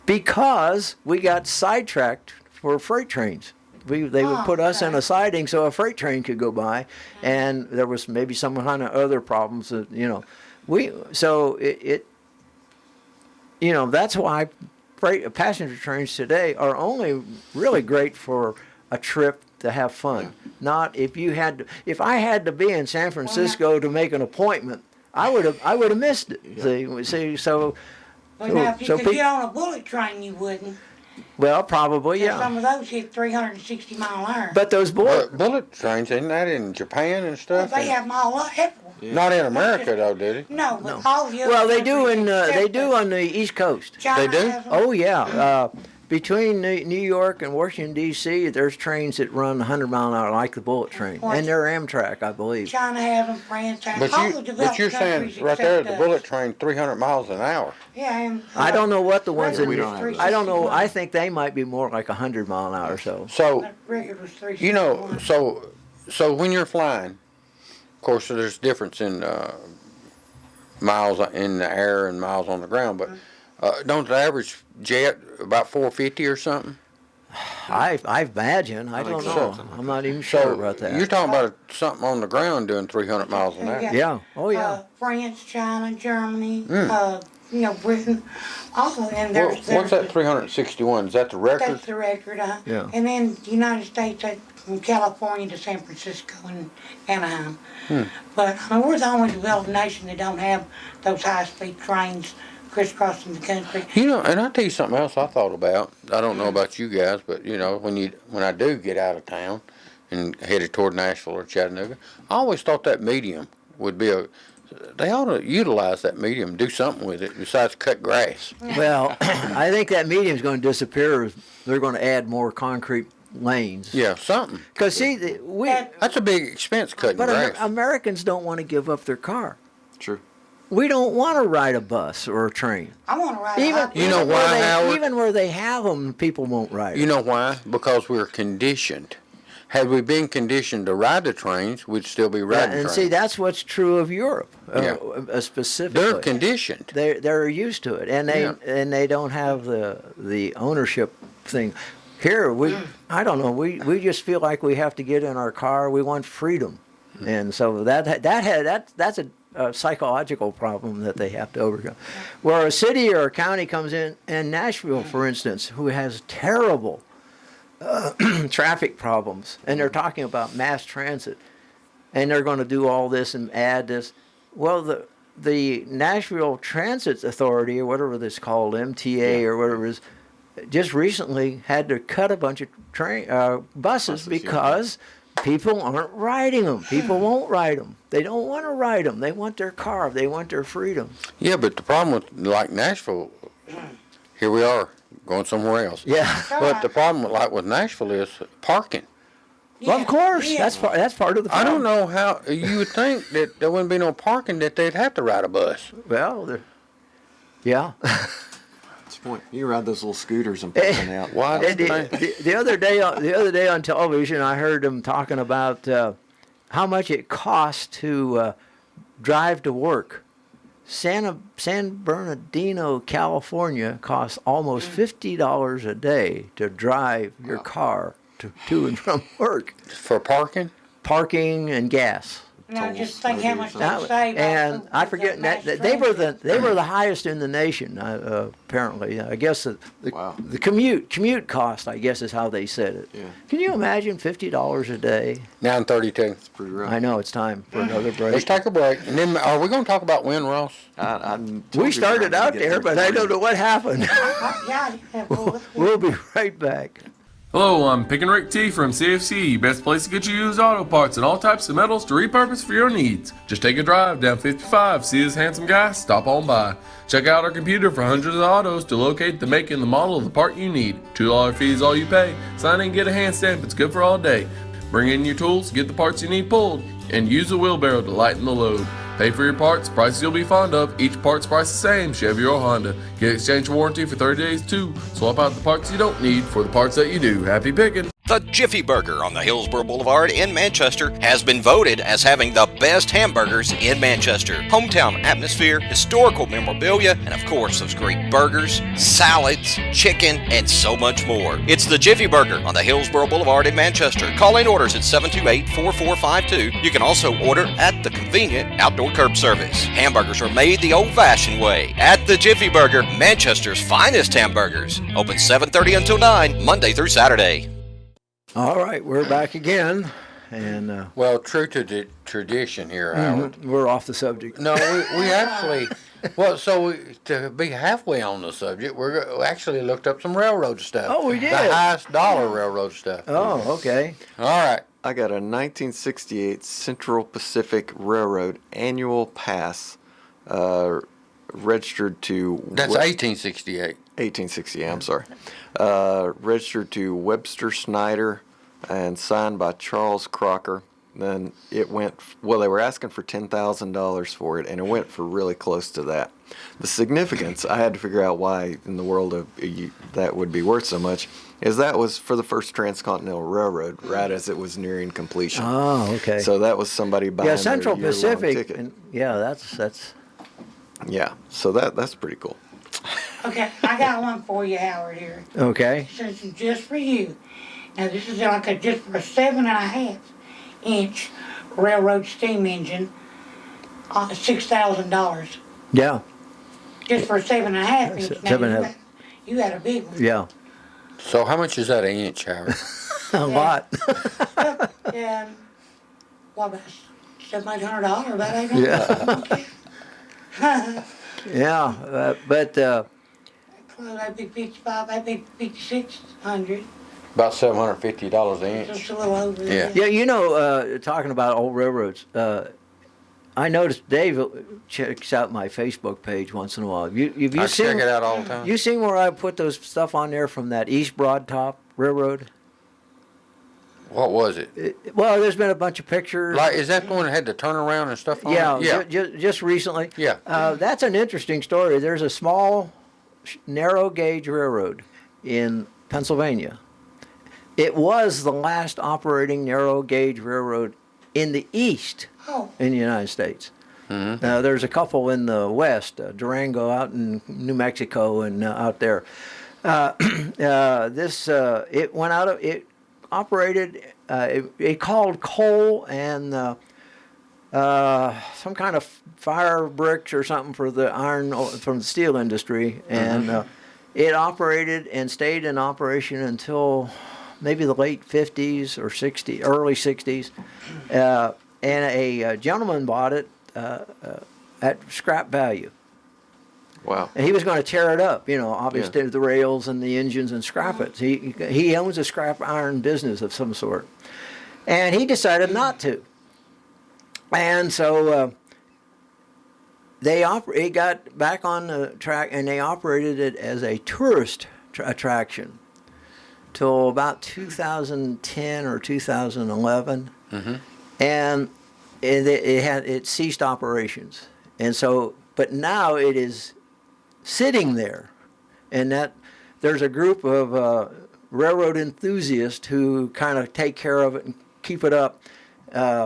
A: Because we got sidetracked for freight trains. They would put us in a siding so a freight train could go by, and there was maybe some kind of other problems that, that's why passenger trains today are only really great for a trip to have fun. Not if I had to be in San Francisco to make an appointment, I would have missed it. See, so
D: But now, if you could get on a bullet train, you wouldn't.
A: well, probably,
D: Yeah.
A: yeah.
D: Some of those hit 360 mile an hour.
A: But those
C: Bullet trains, isn't that in Japan and
D: Well,
C: stuff?
D: they have them all everywhere.
C: Not in America though, did it?
D: No, but all the other
A: well, they do
D: countries
A: on the East Coast.
D: China
C: They do?
D: has 'em.
A: Oh yeah, between New York and Washington D.C., there's trains that run 100 mile an hour like the bullet train, and they're Amtrak, I believe.
D: China has them, France has
C: But
D: all
C: you,
D: the developed
C: but you're saying
D: countries
C: right there,
D: except
C: the
D: us.
C: bullet train, 300 miles an hour.
D: Yeah, and
A: I don't know what the ones in.
B: We don't have those.
A: I don't know. I think they might be more like 100 mile an hour or so.
C: So,
D: Regular was 361.
C: you know, so when you're flying, of course, there's difference in miles in the air and miles on the ground, but don't the average jet about 450 or something?
A: I imagine. I don't
B: think
A: know.
B: so.
A: I'm not even sure
C: So
A: about that.
C: you're talking about something on the ground doing 300 miles an hour.
A: Yeah. Oh yeah.
D: France, China, Germany, Britain, all of them.
C: Well,
D: There's,
C: what's that 361? Is that the record?
D: That's the record.
A: Yeah.
D: And then the United States, from California to San Francisco and Anaheim. But I mean, we're the only developed nation that don't have those high-speed trains crisscrossing the country.
C: You know, and I'll tell you something else I thought about. I don't know about you guys, but you know, when I do get out of town and headed toward Nashville or Chattanooga, I always thought that medium would be they ought to utilize that medium, do something with it besides cut grass.
A: Well, I think that medium's going to disappear. They're going to add more concrete lanes.
C: Yeah, something.
A: Because see,
C: That's a big expense cutting
A: but
C: grass.
A: Americans don't want to give up their car.
B: True.
A: We don't want to ride a bus or a train.
D: I want to ride
A: Even
C: You know why, Howard?
A: Even where they have them, people won't ride.
C: You know why? Because we're conditioned. Had we been conditioned to ride the trains, we'd still be riding
A: and
C: trains.
A: see, that's what's true of Europe,
C: Yeah.
A: specifically.
C: They're conditioned.
A: They're used to it, and they don't have the ownership thing. Here, I don't know. We just feel like we have to get in our car. We want freedom, and so that's a psychological problem that they have to overcome. Where a city or a county comes in, and Nashville, for instance, who has terrible traffic problems, and they're talking about mass transit, and they're going to do all this and add this. Well, the Nashville Transit Authority, or whatever this called, MTA or whatever it is, just recently had to cut a bunch of buses because people aren't riding them. People won't ride them. They don't want to ride them. They want their car. They want their freedom.
C: Yeah, but the problem with like Nashville, here we are going somewhere else.
A: Yeah.
C: But the problem with Nashville is parking.
A: Well, of course.
D: Yeah.
A: That's part of the
C: I
A: problem.
C: don't know how you would think that there wouldn't be no parking, that they'd have to ride a bus.
A: Well, yeah.
B: That's the point. You ride those little scooters and push them out.
C: Why?
A: And the other day on television, I heard them talking about how much it costs to drive to work. San Bernardino, California, costs almost $50 a day to drive your car to and from work.
C: For parking?
A: Parking and gas.
D: Now just think how much they
A: Now,
D: save.
A: and I forget that they were the highest in the nation. Apparently, I guess
B: Wow.
A: the commute cost, I guess, is how they said it.
B: Yeah.
A: Can you imagine $50 a day?
C: 9:32.
B: It's pretty rough.
A: I know it's time for another break.
C: Let's take a break. And then, are we going to talk about Win Ross?
A: We started out there, but I don't know what happened.
D: Yeah,
A: We'll be right back.
E: Hello, I'm Pick and Rick T from CFC, best place to get you used auto parts and all types of metals to repurpose for your needs. Just take a drive down 55, see this handsome guy, stop on by. Check out our computer for hundreds of autos to locate the make and the model of the part you need. $2 fee is all you pay. Sign in, get a hand stamp, it's good for all day. Bring in your tools, get the parts you need pulled, and use a wheelbarrow to lighten the load. Pay for your parts, prices you'll be fond of. Each part's price the same, Chevy or Honda. Get exchange warranty for 30 days too. Swap out the parts you don't need for the parts that you do. Happy picking!
F: The Jiffy Burger on the Hillsborough Boulevard in Manchester has been voted as having the best hamburgers in Manchester. Hometown atmosphere, historical memorabilia, and of course those great burgers, salads, chicken, and so much more. It's the Jiffy Burger on the Hillsborough Boulevard in Manchester. Call in orders at 728-4452. You can also order at the convenient outdoor curb service. Hamburgers are made the old-fashioned way at the Jiffy Burger, Manchester's finest hamburgers. Open 7:30 until 9, Monday through Saturday.
A: All right, we're back again, and
C: Well, true to the tradition here, Howard.
A: we're off the subject.
C: No, we actually, to be halfway on the subject, we actually looked up some railroad stuff.
A: Oh, we did?
C: The highest dollar railroad stuff.
A: Oh, okay.
C: All right.
B: I got a 1968 Central Pacific Railroad annual pass registered to...
C: That's 1868.
B: 1860, I'm sorry. Registered to Webster Snyder and signed by Charles Crocker. Then it went, well, they were asking for $10,000 for it, and it went for really close to that. The significance, I had to figure out why in the world of that would be worth so much, is that was for the first transcontinental railroad, right as it was nearing completion.
A: Oh, okay.
B: So that was somebody buying
A: Yeah, Central
B: their year-long
A: Pacific.
B: ticket.
A: And, yeah, that's.
B: Yeah, so that's pretty cool.
D: Okay, I got one for you, Howard, here.
A: Okay.
D: This is just for you. Now, this is like just for a 7.5-inch railroad steam engine, $6,000.
A: Yeah.
D: Just for a 7.5-inch. Now,
A: 7.5.
D: You had a big one.
A: Yeah.
C: So how much is that an inch, Howard?
A: A lot.
D: What about $700-800? About $800.
A: Yeah. Yeah, but
D: That'd be 55. That'd be 5,600.
C: About $750 an
D: Just
C: inch.
D: a little over.
C: Yeah.
A: yeah, talking about old railroads. I noticed Dave checks out my Facebook page once in a while. Have you
C: I
A: seen?
C: check it out all the time.
A: You seen where I put those stuff on there from that East Broad Top Railroad?
C: What was it?
A: Well, there's been a bunch of pictures.
C: Like, is that the one that had the turnaround and stuff on
A: Yeah,
C: it? Yeah.
A: just recently.
C: Yeah.
A: That's an interesting story. There's a small, narrow gauge railroad in Pennsylvania. It was the last operating narrow gauge railroad in the East in the United States.
C: Mm-hmm.
A: There's a couple in the West, Durango out in New Mexico and out there. It went out of it. Operated, it called coal and some kind of fire bricks or something for the iron from the steel industry, and it operated and stayed in operation until maybe the late 50s or early 60s, and a gentleman bought it at scrap value.
B: Wow.
A: And he was going to tear it up, obviously the rails and the engines and scrap it. He owns a scrap iron business of some sort. And he decided not to. And so he got back on the track and they operated it as a tourist attraction till about 2010 or 2011.
C: Mm-hmm.
A: And it ceased operations. And so, but now it is sitting there, and that there's a group of railroad enthusiasts who kind of take care of it and keep it up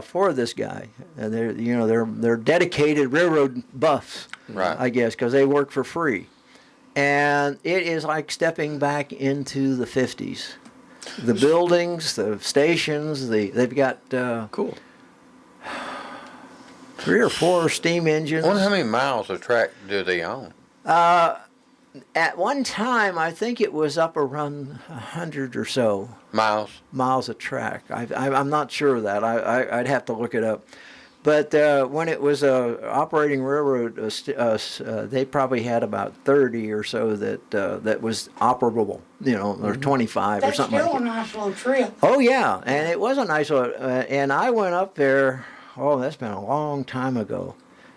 A: for this guy. And they're dedicated railroad buffs,
C: Right.
A: I guess, because they work for free. And it is like stepping back into the 50s. The buildings, the stations, they've got
B: Cool.
A: 3 or 4 steam engines.
C: I wonder how many miles of track do they own?
A: At one time, I think it was up around 100 or so miles of track. I'm not sure of that. I'd have to look it up. But when it was a operating railroad, they probably had about 30 or so that was operable, or 25
D: That's
A: or something
D: still
A: like
D: a
A: that.
D: nice little trip.
A: Oh yeah, and it was a nice one. And I went up there. Oh, that's been a long time ago,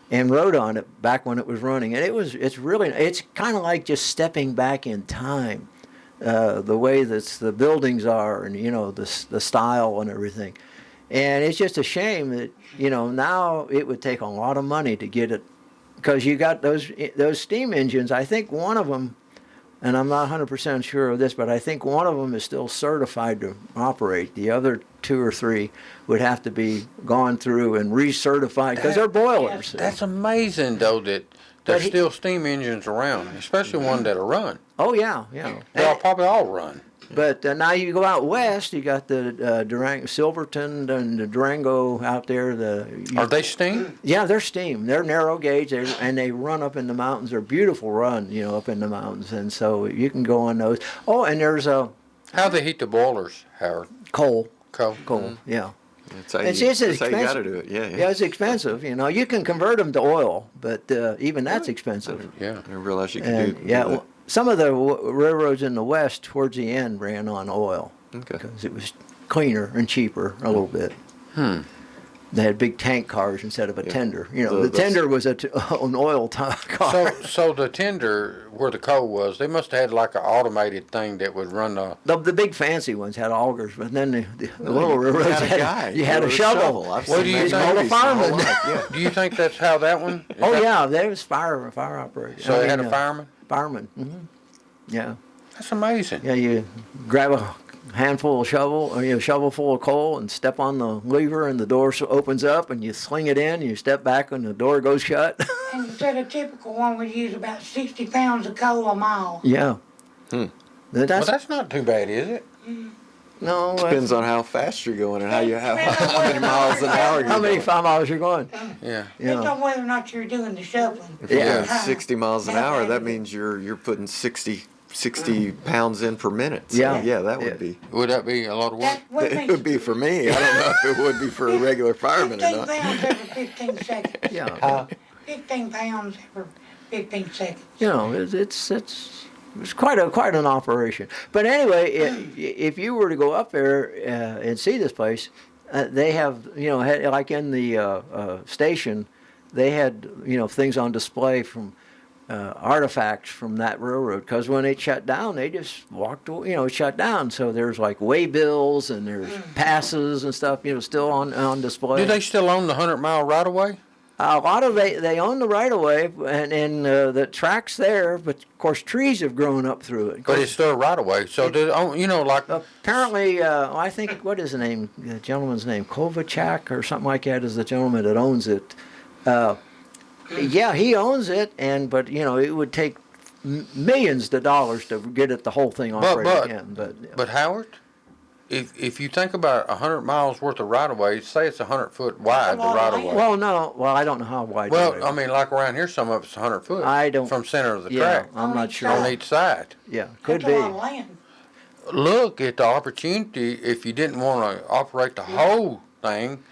A: and rode on it back when it was running. And it's kind of like just stepping back in time, the way that the buildings are, and the style and everything. And it's just a shame that now it would take a lot of money to get it, because you got those steam engines. I think one of them and I'm not 100% sure of this, but I think one of them is still certified to operate. The other 2 or 3 would have to be gone through and recertified because they're boilers.
C: That's amazing, though, that there's still steam engines around, especially one that'll run.
A: Oh yeah, yeah.
C: They'll probably all run.
A: But now you go out west, you got the Silverton and the Durango out there.
C: Are they steam?
A: Yeah, they're steam. They're narrow gauge, and they run up in the mountains. They're beautiful run, up in the mountains, and so you can go on those. Oh, and there's a
C: How they heat the boilers, Howard?
A: coal.
C: Coal.
A: Yeah.
B: That's how
A: It's
B: you,
A: just
B: that's how you got to
A: expensive.
B: do it. Yeah,
A: Yeah, it's expensive. You can convert them to oil, but even that's expensive.
C: Yeah.
B: I didn't realize you could
A: And
B: do
A: yeah,
B: that.
A: well, some of the railroads in the west towards the end ran on oil
B: Okay.
A: because it was cleaner and cheaper a little bit. They had big tank cars instead of a tender. The tender was an oil car.
C: So the tender where the coal was, they must have had like an automated thing that would run the.
A: The big fancy ones had augers, but then the little railroads
B: had a guy.
A: you had a
B: With
A: shovel.
B: I've
C: What
B: seen
C: do you
B: that in
C: think?
B: movies my whole life, yeah.
C: Do you think that's how that one? is
A: Oh
C: that-
A: yeah, they was fire operators.
C: So they had a fireman.
A: Fireman. Yeah,
C: That's amazing.
A: yeah. You grab a handful of shovel, or a shovel full of coal, and step on the lever, and the door opens up, and you sling it in. You step back, and the door goes shut.
D: And you said a typical one would use about 60 pounds of coal a mile.
A: Yeah.
C: Well,
A: That's
C: that's not too bad, is it?
A: no.
B: Depends on how fast you're going and how many miles an hour you're
A: how many
B: going.
A: 5 miles you're going.
C: Yeah.
D: Depends on whether or not you're doing the shoveling.
B: If you're
A: Yeah.
B: going 60 miles an hour, that means you're putting 60 pounds in per minute. So,
A: Yeah.
B: yeah, that would
A: Yeah.
B: be.
C: Would that be a lot of work?
D: That what
B: It
D: makes
B: would be for me. I don't know if it would be for a regular fireman or
D: 15
B: not.
D: pounds every 15 seconds.
A: Yeah.
D: 15 pounds every 15 seconds.
A: It's quite an operation. But anyway, if you were to go up there and see this place, they have like in the station, they had things on display from artifacts from that railroad. Because when it shut down, they just walked away. It shut down. So there's like waybills and there's passes and stuff. Still on display.
C: Do they still own the 100-mile right of way?
A: A lot of they own the right of way, and the track's there, but of course trees have grown up through it.
C: But it's still right of way. So like
A: Apparently, I think what is the name? The gentleman's name, Kovachak or something like that, is the gentleman that owns it. Yeah, he owns it, but it would take millions of dollars to get it the whole thing operating again.
C: But Howard, if you think about 100 miles worth of right of way, say it's 100 foot wide, the right of way.
A: well, I don't know how wide.
C: Well, I mean, like around here, some of it's 100 foot.
A: I don't-
C: From center of the
A: yeah,
C: track
A: I'm not sure.
C: on each side.
A: Yeah, could
D: That's a lot
A: be.
D: of land.
C: Look at the opportunity. If you didn't want to operate the whole thing,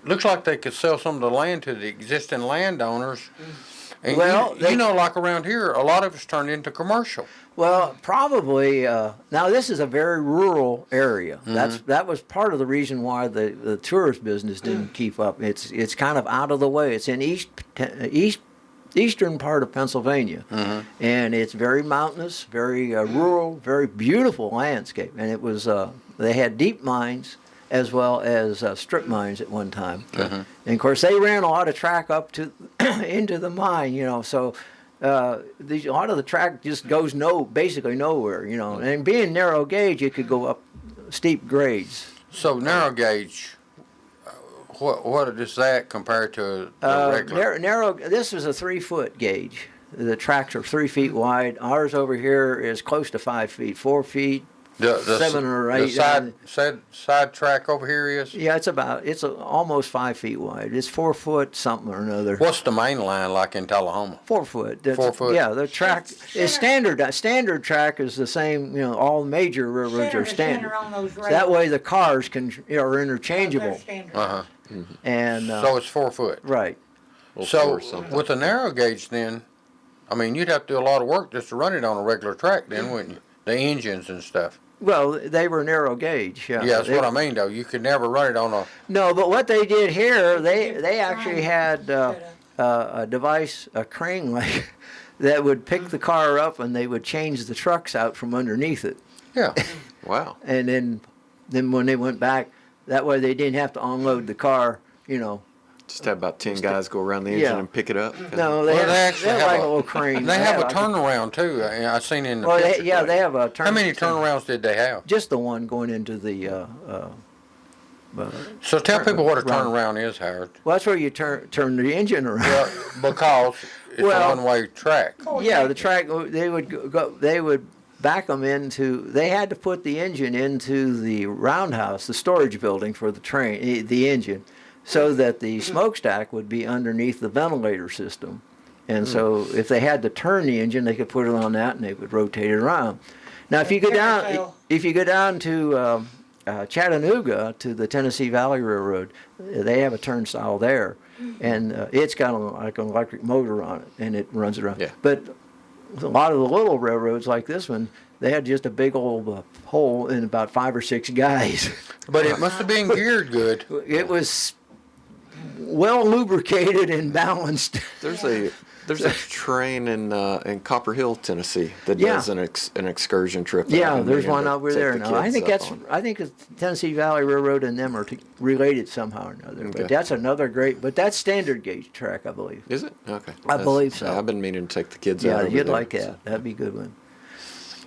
C: looks like they could sell some of the land to the existing landowners. And
A: Well,
C: like around here, a lot of it's turned into commercial.
A: Well, probably. Now, this is a very rural area. That was part of the reason why the tourist business didn't keep up. It's kind of out of the way. It's in eastern part of Pennsylvania, and it's very mountainous, very rural, very beautiful landscape. And it was they had deep mines as well as strip mines at one time. And of course, they ran a lot of track up to into the mine. So. A lot of the track just goes basically nowhere, and being narrow gauge, it could go up steep grades.
C: So narrow gauge, what is that compared to the regular?
A: Narrow. This is a 3-foot gauge. The tracks are 3 feet wide. Ours over here is close to 5 feet, 4 feet.
C: The
A: 7 or 8.
C: The side track over here is?
A: Yeah, it's almost 5 feet wide. It's 4 foot something or another.
C: What's the main line like in Tullahoma?
A: 4 foot.
C: 4 foot?
A: Yeah, the track is standard. Standard track is the same. All major railroads are standard.
D: Center on those
A: So that way the cars are interchangeable.
C: Uh-huh.
A: And
C: So it's 4 foot.
A: right.
C: So with a narrow gauge then, I mean, you'd have to do a lot of work just to run it on a regular track then, wouldn't you? The engines and stuff.
A: Well, they were narrow gauge. Yeah,
C: Yeah, that's what I mean though. You could never run it on a.
A: No, but what they did here, they actually had a device, a crane like, that would pick the car up and they would change the trucks out from underneath it.
C: Yeah.
B: Wow.
A: And then when they went back, that way they didn't have to unload the car,
B: Just have about 10 guys go around the engine
A: Yeah.
B: and pick it up.
A: No, they
C: Well, they
A: have,
C: actually
A: they have
C: have
A: like
C: a-
A: a little crane.
C: They have a
A: like
C: turnaround too. I've seen in the
A: Well,
C: picture.
A: they have a turn.
C: How many turnarounds did they have?
A: Just the one going into the.
C: So tell people what a
A: Right.
C: turnaround is, Howard.
A: Well, that's where you turn the engine around.
C: Well, because it's
A: Well-
C: a one-way track.
A: Yeah, the track. They would go. They would back them into. They had to put the engine into the roundhouse, the storage building for the train, the engine, so that the smokestack would be underneath the ventilator system. And so, if they had to turn the engine, they could put it on that, and they would rotate it around. Now, if you go down to Chattanooga to the Tennessee Valley Railroad, they have a turnstile there, and it's got like an electric motor on it, and it runs around.
B: Yeah.
A: But a lot of the little railroads like this one, they had just a big old hole and about 5 or 6 guys.
C: But it must have been geared good.
A: It was well lubricated and balanced.
B: There's a train in Copper Hill, Tennessee that
A: Yeah.
B: does an excursion trip. that I've
A: Yeah,
B: been
A: there's
B: meaning
A: one
B: to
A: over
B: take
A: there
B: the
A: now. I
B: kids
A: think
B: up
A: that's.
B: on.
A: I think the Tennessee Valley Railroad and them are related somehow or another.
B: Okay.
A: But that's another great. But that's standard gauge track, I believe.
B: Is it? Okay.
A: I believe so.
B: I've been meaning to take the kids out.
A: Yeah,
B: over
A: you'd
B: there,
A: like
B: so.
A: that. That'd be a good one.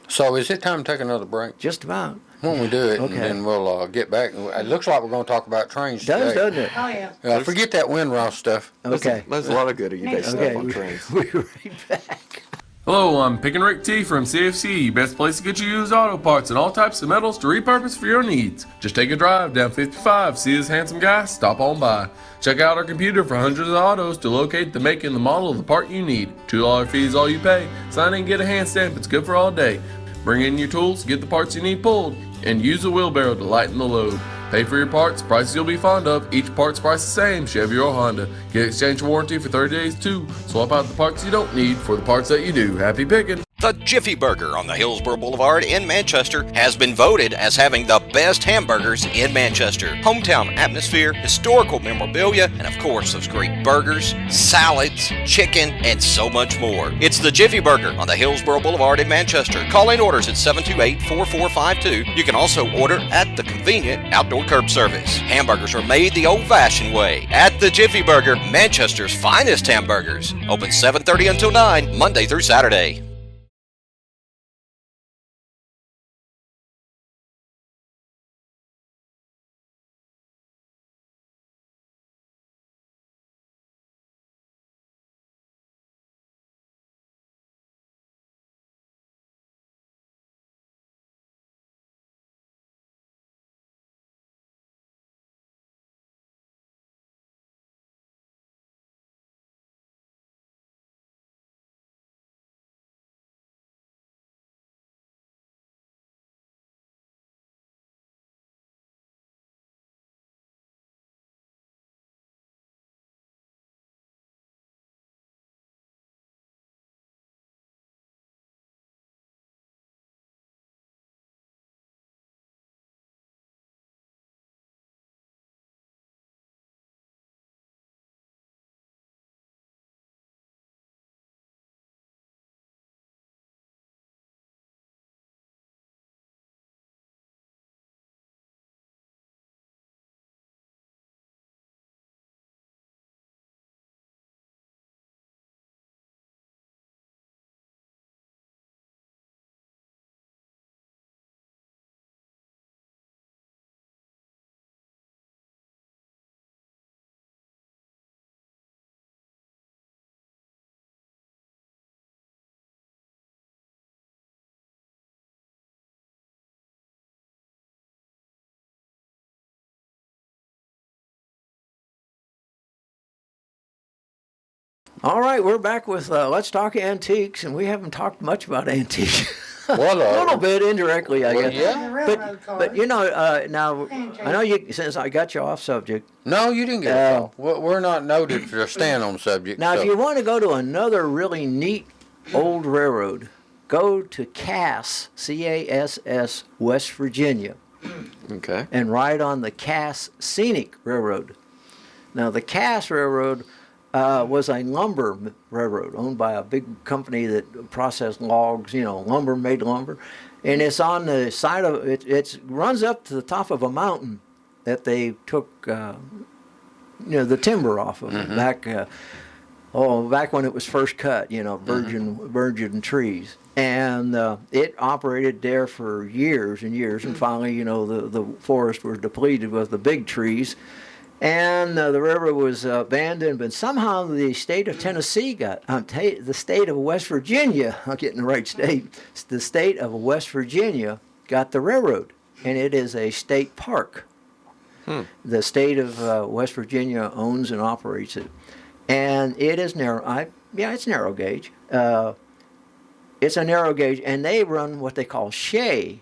C: So is it time to take another break?
A: Just about.
C: Why don't we do it,
A: Okay.
C: and then we'll get back. It looks like we're going to talk about trains
A: Does,
C: today.
A: doesn't it?
D: Oh, yeah.
C: Forget that Windross stuff.
A: Okay.
B: There's a lot of good of you day stuff
A: Okay.
B: on trains.
A: We'll be right back.
E: Hello, I'm Pick and Rick T from CFC, best place to get you used auto parts and all types of metals to repurpose for your needs. Just take a drive down 55, see this handsome guy, stop on by. Check out our computer for hundreds of autos to locate the make and the model of the part you need. $2 fee is all you pay. Sign in and get a hand stamp, it's good for all day. Bring in your tools, get the parts you need pulled, and use a wheelbarrow to lighten the load. Pay for your parts, prices you'll be fond of. Each part's price the same, Chevy or Honda. Get exchange warranty for 30 days too. Swap out the parts you don't need for the parts that you do. Happy picking!
F: The Jiffy Burger on the Hillsborough Boulevard in Manchester has been voted as having the best hamburgers in Manchester. Hometown atmosphere, historical memorabilia, and of course those great burgers, salads, chicken, and so much more. It's the Jiffy Burger on the Hillsborough Boulevard in Manchester. Call in orders at 728-4452. You can also order at the convenient outdoor curb service. Hamburgers are made the old-fashioned way at the Jiffy Burger, Manchester's finest hamburgers. Open 7:30 until 9, Monday through Saturday.
A: All right, we're back with Let's Talk Antiques, and we haven't talked much about antiques.
C: Well,
A: A little bit indirectly, I
C: well,
A: guess.
C: yeah.
D: The railroad cars.
A: But you know, now I know you. Since I got you off subject,
C: No, you didn't get a call. We're not noted for stand on subject.
A: now
C: so.
A: if you want to go to another really neat old railroad, go to Cass, C-A-S-S, West Virginia,
B: Okay.
A: and ride on the Cass Scenic Railroad. Now, the Cass Railroad was a lumber railroad owned by a big company that processed logs, lumber, made lumber. And it's on the side of it, it runs up to the top of a mountain that they took the timber off of it back when it was first cut, virgin trees. And it operated there for years and years, and finally, the forest was depleted with the big trees, and the river was abandoned. But somehow the state of Tennessee the state of West Virginia, I'm getting the right state, the state of West Virginia got the railroad, and it is a state park. The state of West Virginia owns and operates it, and it is narrow. It's narrow gauge. It's a narrow gauge, and they run what they call Shay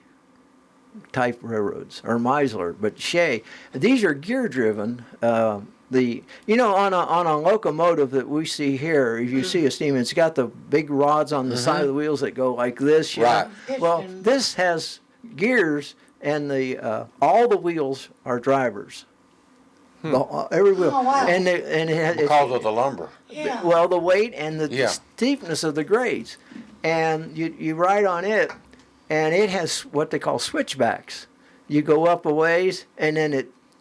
A: type railroads, or Meisler, but Shay. These are gear driven. On a locomotive that we see here, if you see a steam, it's got the big rods on the side of the wheels that go like this.
C: Right.
A: Well, this has gears, and all the wheels are drivers. Every wheel.
D: Oh, wow.
A: And it
C: Because of the lumber.
D: Yeah.
A: well, the weight and the
C: Yeah.
A: steepness of the grades. And you ride on it, and it has what they call switchbacks. You go up a ways, and then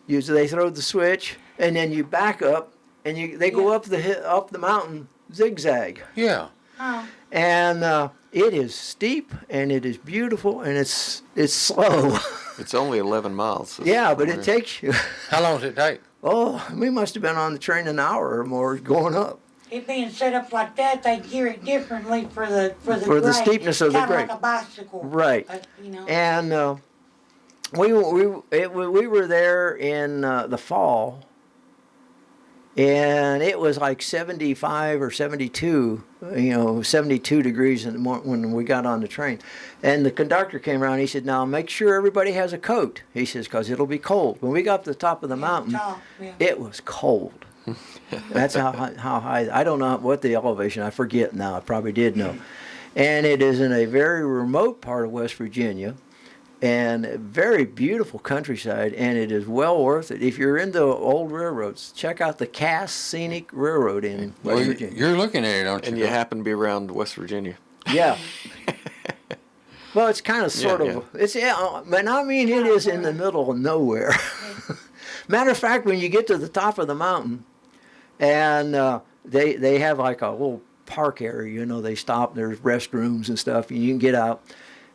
A: they throw the switch, and then you back up, and they go up the mountain zigzag.
C: Yeah.
D: Oh,
A: And it is steep, and it is beautiful, and it's slow.
B: It's only 11 miles.
A: Yeah, but it takes you.
C: How long does it take?
A: Oh, we must have been on the train an hour or more going up.
D: it being set up like that, they gear it differently for the
A: For the
D: grade.
A: steepness of the
D: Kinda
A: grade.
D: like a bicycle.
A: Right. And we were there in the fall, and it was like 75 or 72, 72 degrees in the when we got on the train. And the conductor came around, he said, now make sure everybody has a coat. He says, because it'll be cold. When we got up to the top of the mountain, it was cold. That's how high, I don't know what the elevation, I forget now, I probably did know. And it is in a very remote part of West Virginia, and a very beautiful countryside, and it is well worth it. If you're into old railroads, check out the Cass Scenic Railroad in West Virginia.
C: You're looking at it, aren't you?
B: And you happen to be around West Virginia.
A: Yeah. Well, it's kind of sort
B: Yeah,
A: of, it's, but I mean, it is in the middle of nowhere. Matter of fact, when you get to the top of the mountain, and they have like a little park area, they stop, there's restrooms and stuff, and you can get out.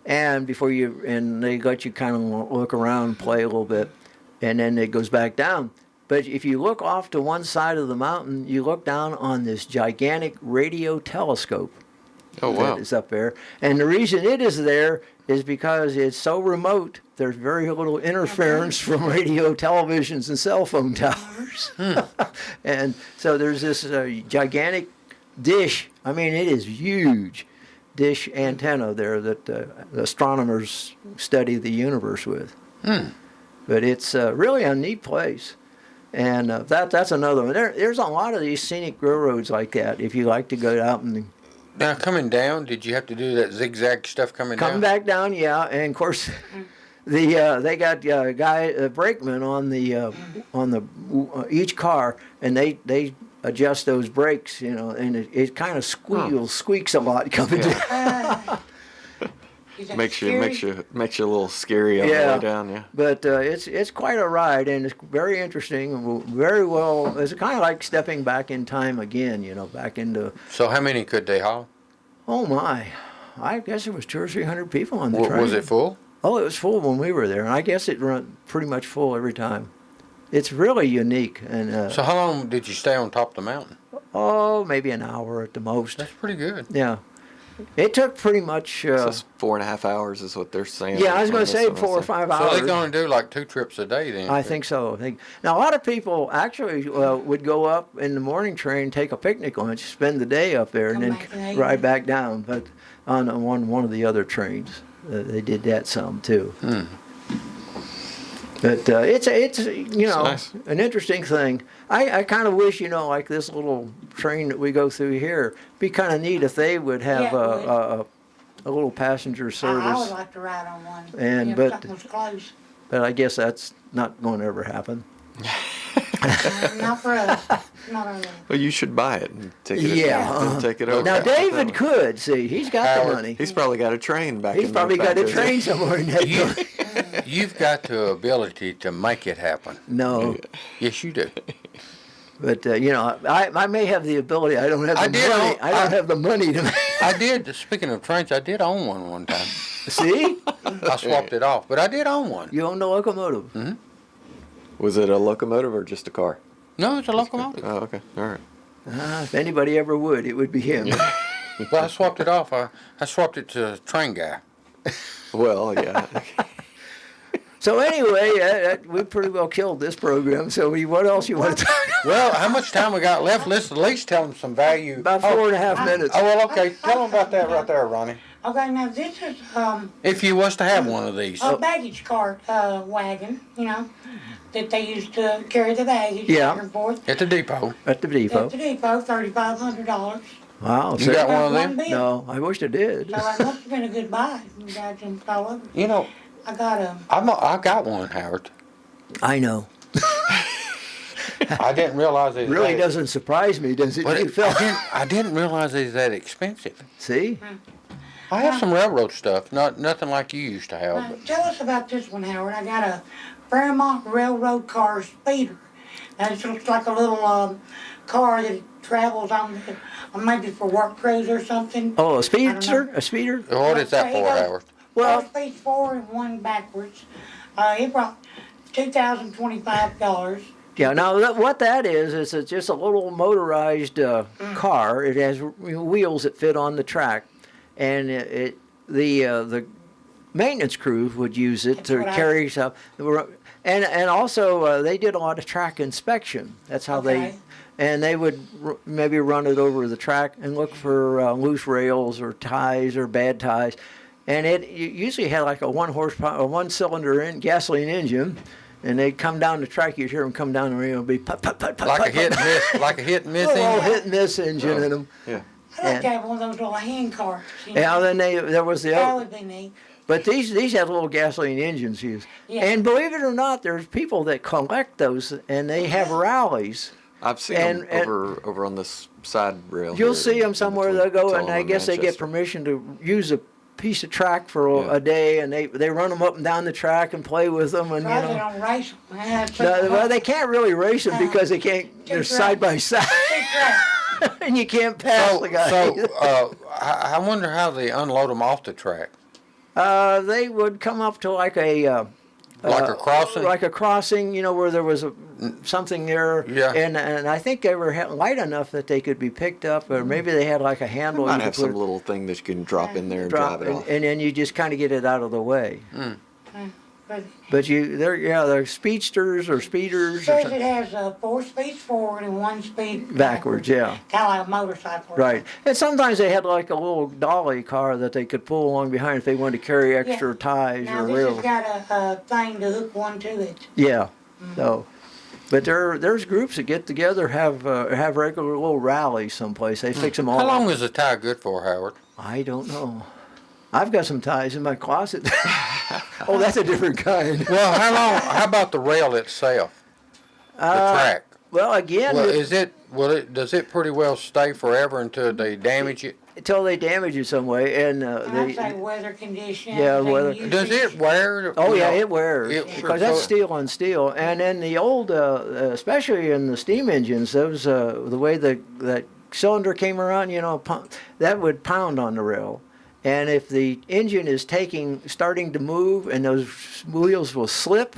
A: And they let you kind of look around, play a little bit, and then it goes back down. But if you look off to one side of the mountain, you look down on this gigantic radio telescope.
B: Oh, wow.
A: That is up there. And the reason it is there is because it's so remote, there's very little interference from radio, televisions, and cell phone towers. And so there's this gigantic dish. I mean, it is huge. Dish antenna there that the astronomers study the universe with. But it's really a neat place. And that's another one. There's a lot of these scenic railroads like that if you like to go out and...
C: Now, coming down, did you have to do that zigzag stuff coming down?
A: Come back down, yeah. And, of course, they got brakemen on each car, and they adjust those brakes, and it kind of squeaks a lot coming down.
B: Makes you a little scary on the way down, yeah.
A: But it's quite a ride, and it's very interesting, and very well. It's kind of like stepping back in time again, back into.
C: So how many could they haul?
A: Oh my, I guess there was 200 or 300 people on the train.
C: Was it full?
A: Oh, it was full when we were there, and I guess it run pretty much full every time. It's really unique, and.
C: So how long did you stay on top of the mountain?
A: Oh, maybe an hour at the most.
C: That's pretty good.
A: Yeah. It took pretty much.
B: So it's 4.5 hours is what they're saying.
A: Yeah, I was going to
B: on this
A: say
B: one,
A: 4 or 5 hours.
C: So they're going to do like 2 trips a day then?
A: I think so. Now, a lot of people actually would go up in the morning train, take a picnic lunch, spend the day up there, and then ride back down. But on one of the other trains, they did that some too. But it's
B: nice.
A: An interesting thing. I kind of wish, like this little train that we go through here, be kind of neat if they would have a little passenger service.
D: I would like to ride on one.
A: And
D: if something was close.
A: But I guess that's not going to ever happen.
D: Not for us. Not on
B: Well, you should buy it and take it.
A: Yeah.
B: And take it over.
A: Now David could see. He's got the money.
B: He's probably got a train back.
A: He's probably got a train somewhere in that building.
C: You've got the ability to make it happen.
A: No.
C: Yes, you do.
A: But I may have the ability. I don't have the
C: I did
A: money.
C: own-
A: I don't have the money to.
C: I did. Speaking of trains, I did own one time.
A: See,
C: I swapped it off, but I did own one.
A: you own the locomotive.
C: Mm-hmm.
B: Was it a locomotive or just a car?
C: No, it's a locomotive.
B: Oh, okay. All right.
A: If anybody ever would, it would be him.
C: But I swapped it off. I swapped it to a train guy.
B: Well, yeah.
A: So anyway, we pretty well killed this program. So what else you want to talk about?
C: Well, how much time we got left? Let's at least tell them some value.
A: About 4.5 minutes.
C: Oh, well, okay. Tell them about that right there, Ronnie.
D: Okay, now this is
C: If you was to have one of these.
D: a baggage cart wagon, that they used to carry the baggage
A: Yeah.
D: back and forth.
C: At the depot.
A: At the depot.
D: At the depot, $3,500.
A: Wow.
C: You
A: so-
C: got one of
D: One
C: them?
D: bill.
A: No, I wish I did.
D: So that must have been a good buy. You got them all over.
C: You know,
D: I got a.
C: I got one, Howard.
A: I know.
C: I didn't realize it was
A: Really
C: that,
A: doesn't surprise me, does it?
C: but
A: You, Phil?
C: I didn't realize it was that expensive.
A: See?
C: I have some railroad stuff, nothing like you used to have.
D: Now,
C: But
D: tell us about this one, Howard. I got a Fairmont Railroad car speeder. Now, it looks like a little car that travels on maybe for work crews or something.
A: Oh, a
D: I
A: speedster?
D: don't know.
A: A speeder?
C: what is that
D: Okay,
C: for,
D: it goes
C: Howard?
A: Well-
D: 4 speeds forward and 1 backwards. It brought $2,025.
A: Yeah, now what that is it's just a little motorized car. It has wheels that fit on the track, and the maintenance crew would use it
D: That's
A: to
D: what I-
A: carry stuff. And also they did a lot of track inspection. That's how
D: Okay.
A: they would maybe run it over the track and look for loose rails or ties or bad ties. And it usually had like a 1 horsepower, a 1-cylinder gasoline engine. And they'd come down the track, you'd hear them come down the rail and be put, put, put, put,
C: Like
A: put,
C: a hit and miss, like a hit and miss
A: little
C: engine?
A: hit and miss engine in them.
B: Yeah.
D: I'd like
A: And-
D: to have one of those little hand cars.
A: Yeah, then there was the
D: That
A: other,
D: would be neat.
A: but these had little gasoline engines used.
D: Yeah.
A: And believe it or not, there's people that collect those, and they have rallies.
B: I've seen
A: And-
B: them
A: and-
B: over on this side rail.
A: You'll
B: here
A: see
B: in
A: them somewhere. They'll
B: between
A: go, and
B: Tulsa
A: I guess they get
B: Manchester.
A: permission to use a piece of track for
B: Yeah.
A: a day, and they run them up and down the track and play with them, and
D: Try they don't race them.
A: well, they can't really race them because they can't. They're
D: Just
A: side by side, and you can't pass
C: So,
A: the guy.
C: I wonder how they unload them off the track.
A: They would come up to like a
C: Like a crossing?
A: like a crossing, where there was something there.
C: Yeah.
A: And I think they were light enough that they could be picked up, or maybe they had like a handle.
B: Might
A: you
B: have
A: could
B: some
A: put-
B: little thing that you can drop in there and
A: drop,
B: drive it off.
A: and then you just kind of get it out of the way.
D: But
A: But they're speedsters or speeders or
D: says
A: something.
D: it has 4 speeds forward and 1 speed
A: Backwards, yeah.
D: Kind of like a motorcycle. or
A: Right. And sometimes they had like a little dolly car that they could pull along behind if they wanted to carry extra ties
D: Now
A: or
D: this
A: rails.
D: has got a thing to hook one to it.
A: Yeah. So, but there's groups that get together, have regular little rallies someplace. They fix them all.
C: How long
A: up.
C: is a tie good for, Howard?
A: I don't know. I've got some ties in my closet. Oh, that's a different kind.
C: Well, how long? How about the rail itself? The track.
A: Well, again,
C: Well, does it pretty well stay forever until they damage it?
A: until they damage it some way, and
D: I'd say
A: they.
D: weather conditions.
A: Yeah,
D: and
A: weather-
D: usage.
C: Does it wear?
A: Oh
C: you
A: yeah,
C: know,
A: it wears
C: it-
A: because that's
C: so-
A: steel on steel. And then the old, especially in the steam engines, those the way that cylinder came around, that would pound on the rail. And if the engine is starting to move, and those wheels will slip,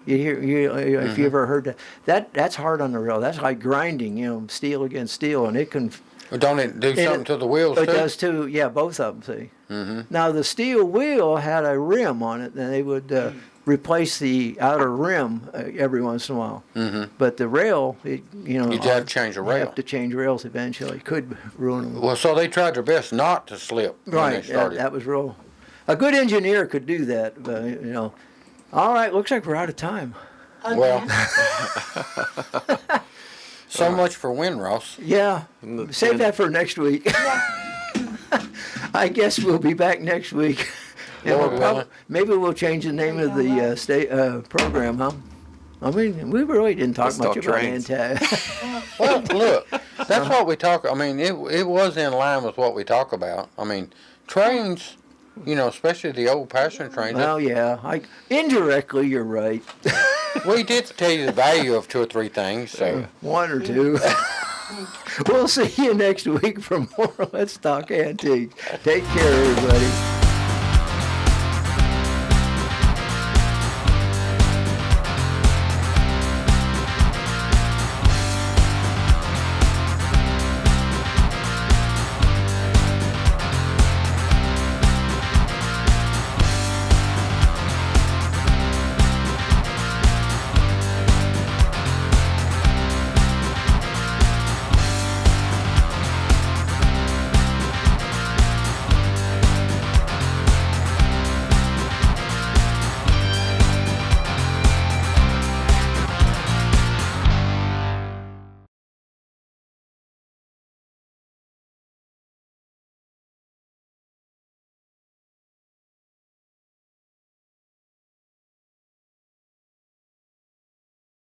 A: if you ever heard that's hard on the rail. That's like grinding, steel against steel, and it can.
C: Don't it do something to the wheels
A: It
C: too?
A: does too. Yeah, both of them. See. Mm-hmm. Now the steel wheel had a rim on it, and they would replace the outer rim every once in a while. Mm-hmm. But the rail,
C: You just have to change the
A: you
C: rail.
A: have to change rails eventually. Could ruin them.
C: Well, so they tried their best not to slip when
A: Right.
C: they started.
A: That was real. A good engineer could do that. But, All right. Looks like we're out of time.
D: Okay.
C: Well, so much for Windross.
A: Yeah. Save that for next week. I guess we'll be back next week. And
C: Lord willing.
A: maybe we'll change the name of the program, huh? I mean, we really didn't talk
B: Let's
A: much
B: talk
A: about
B: trains.
C: Well, look, that's what we talk. I mean, it was in line with what we talk about. I mean, trains, especially the old passenger trains.
A: Well, yeah. Indirectly, you're right.
C: We did tell you the value of 2 or 3 things, so.
A: One or two. We'll see you next week for more Let's Talk Antiques. Take care, everybody.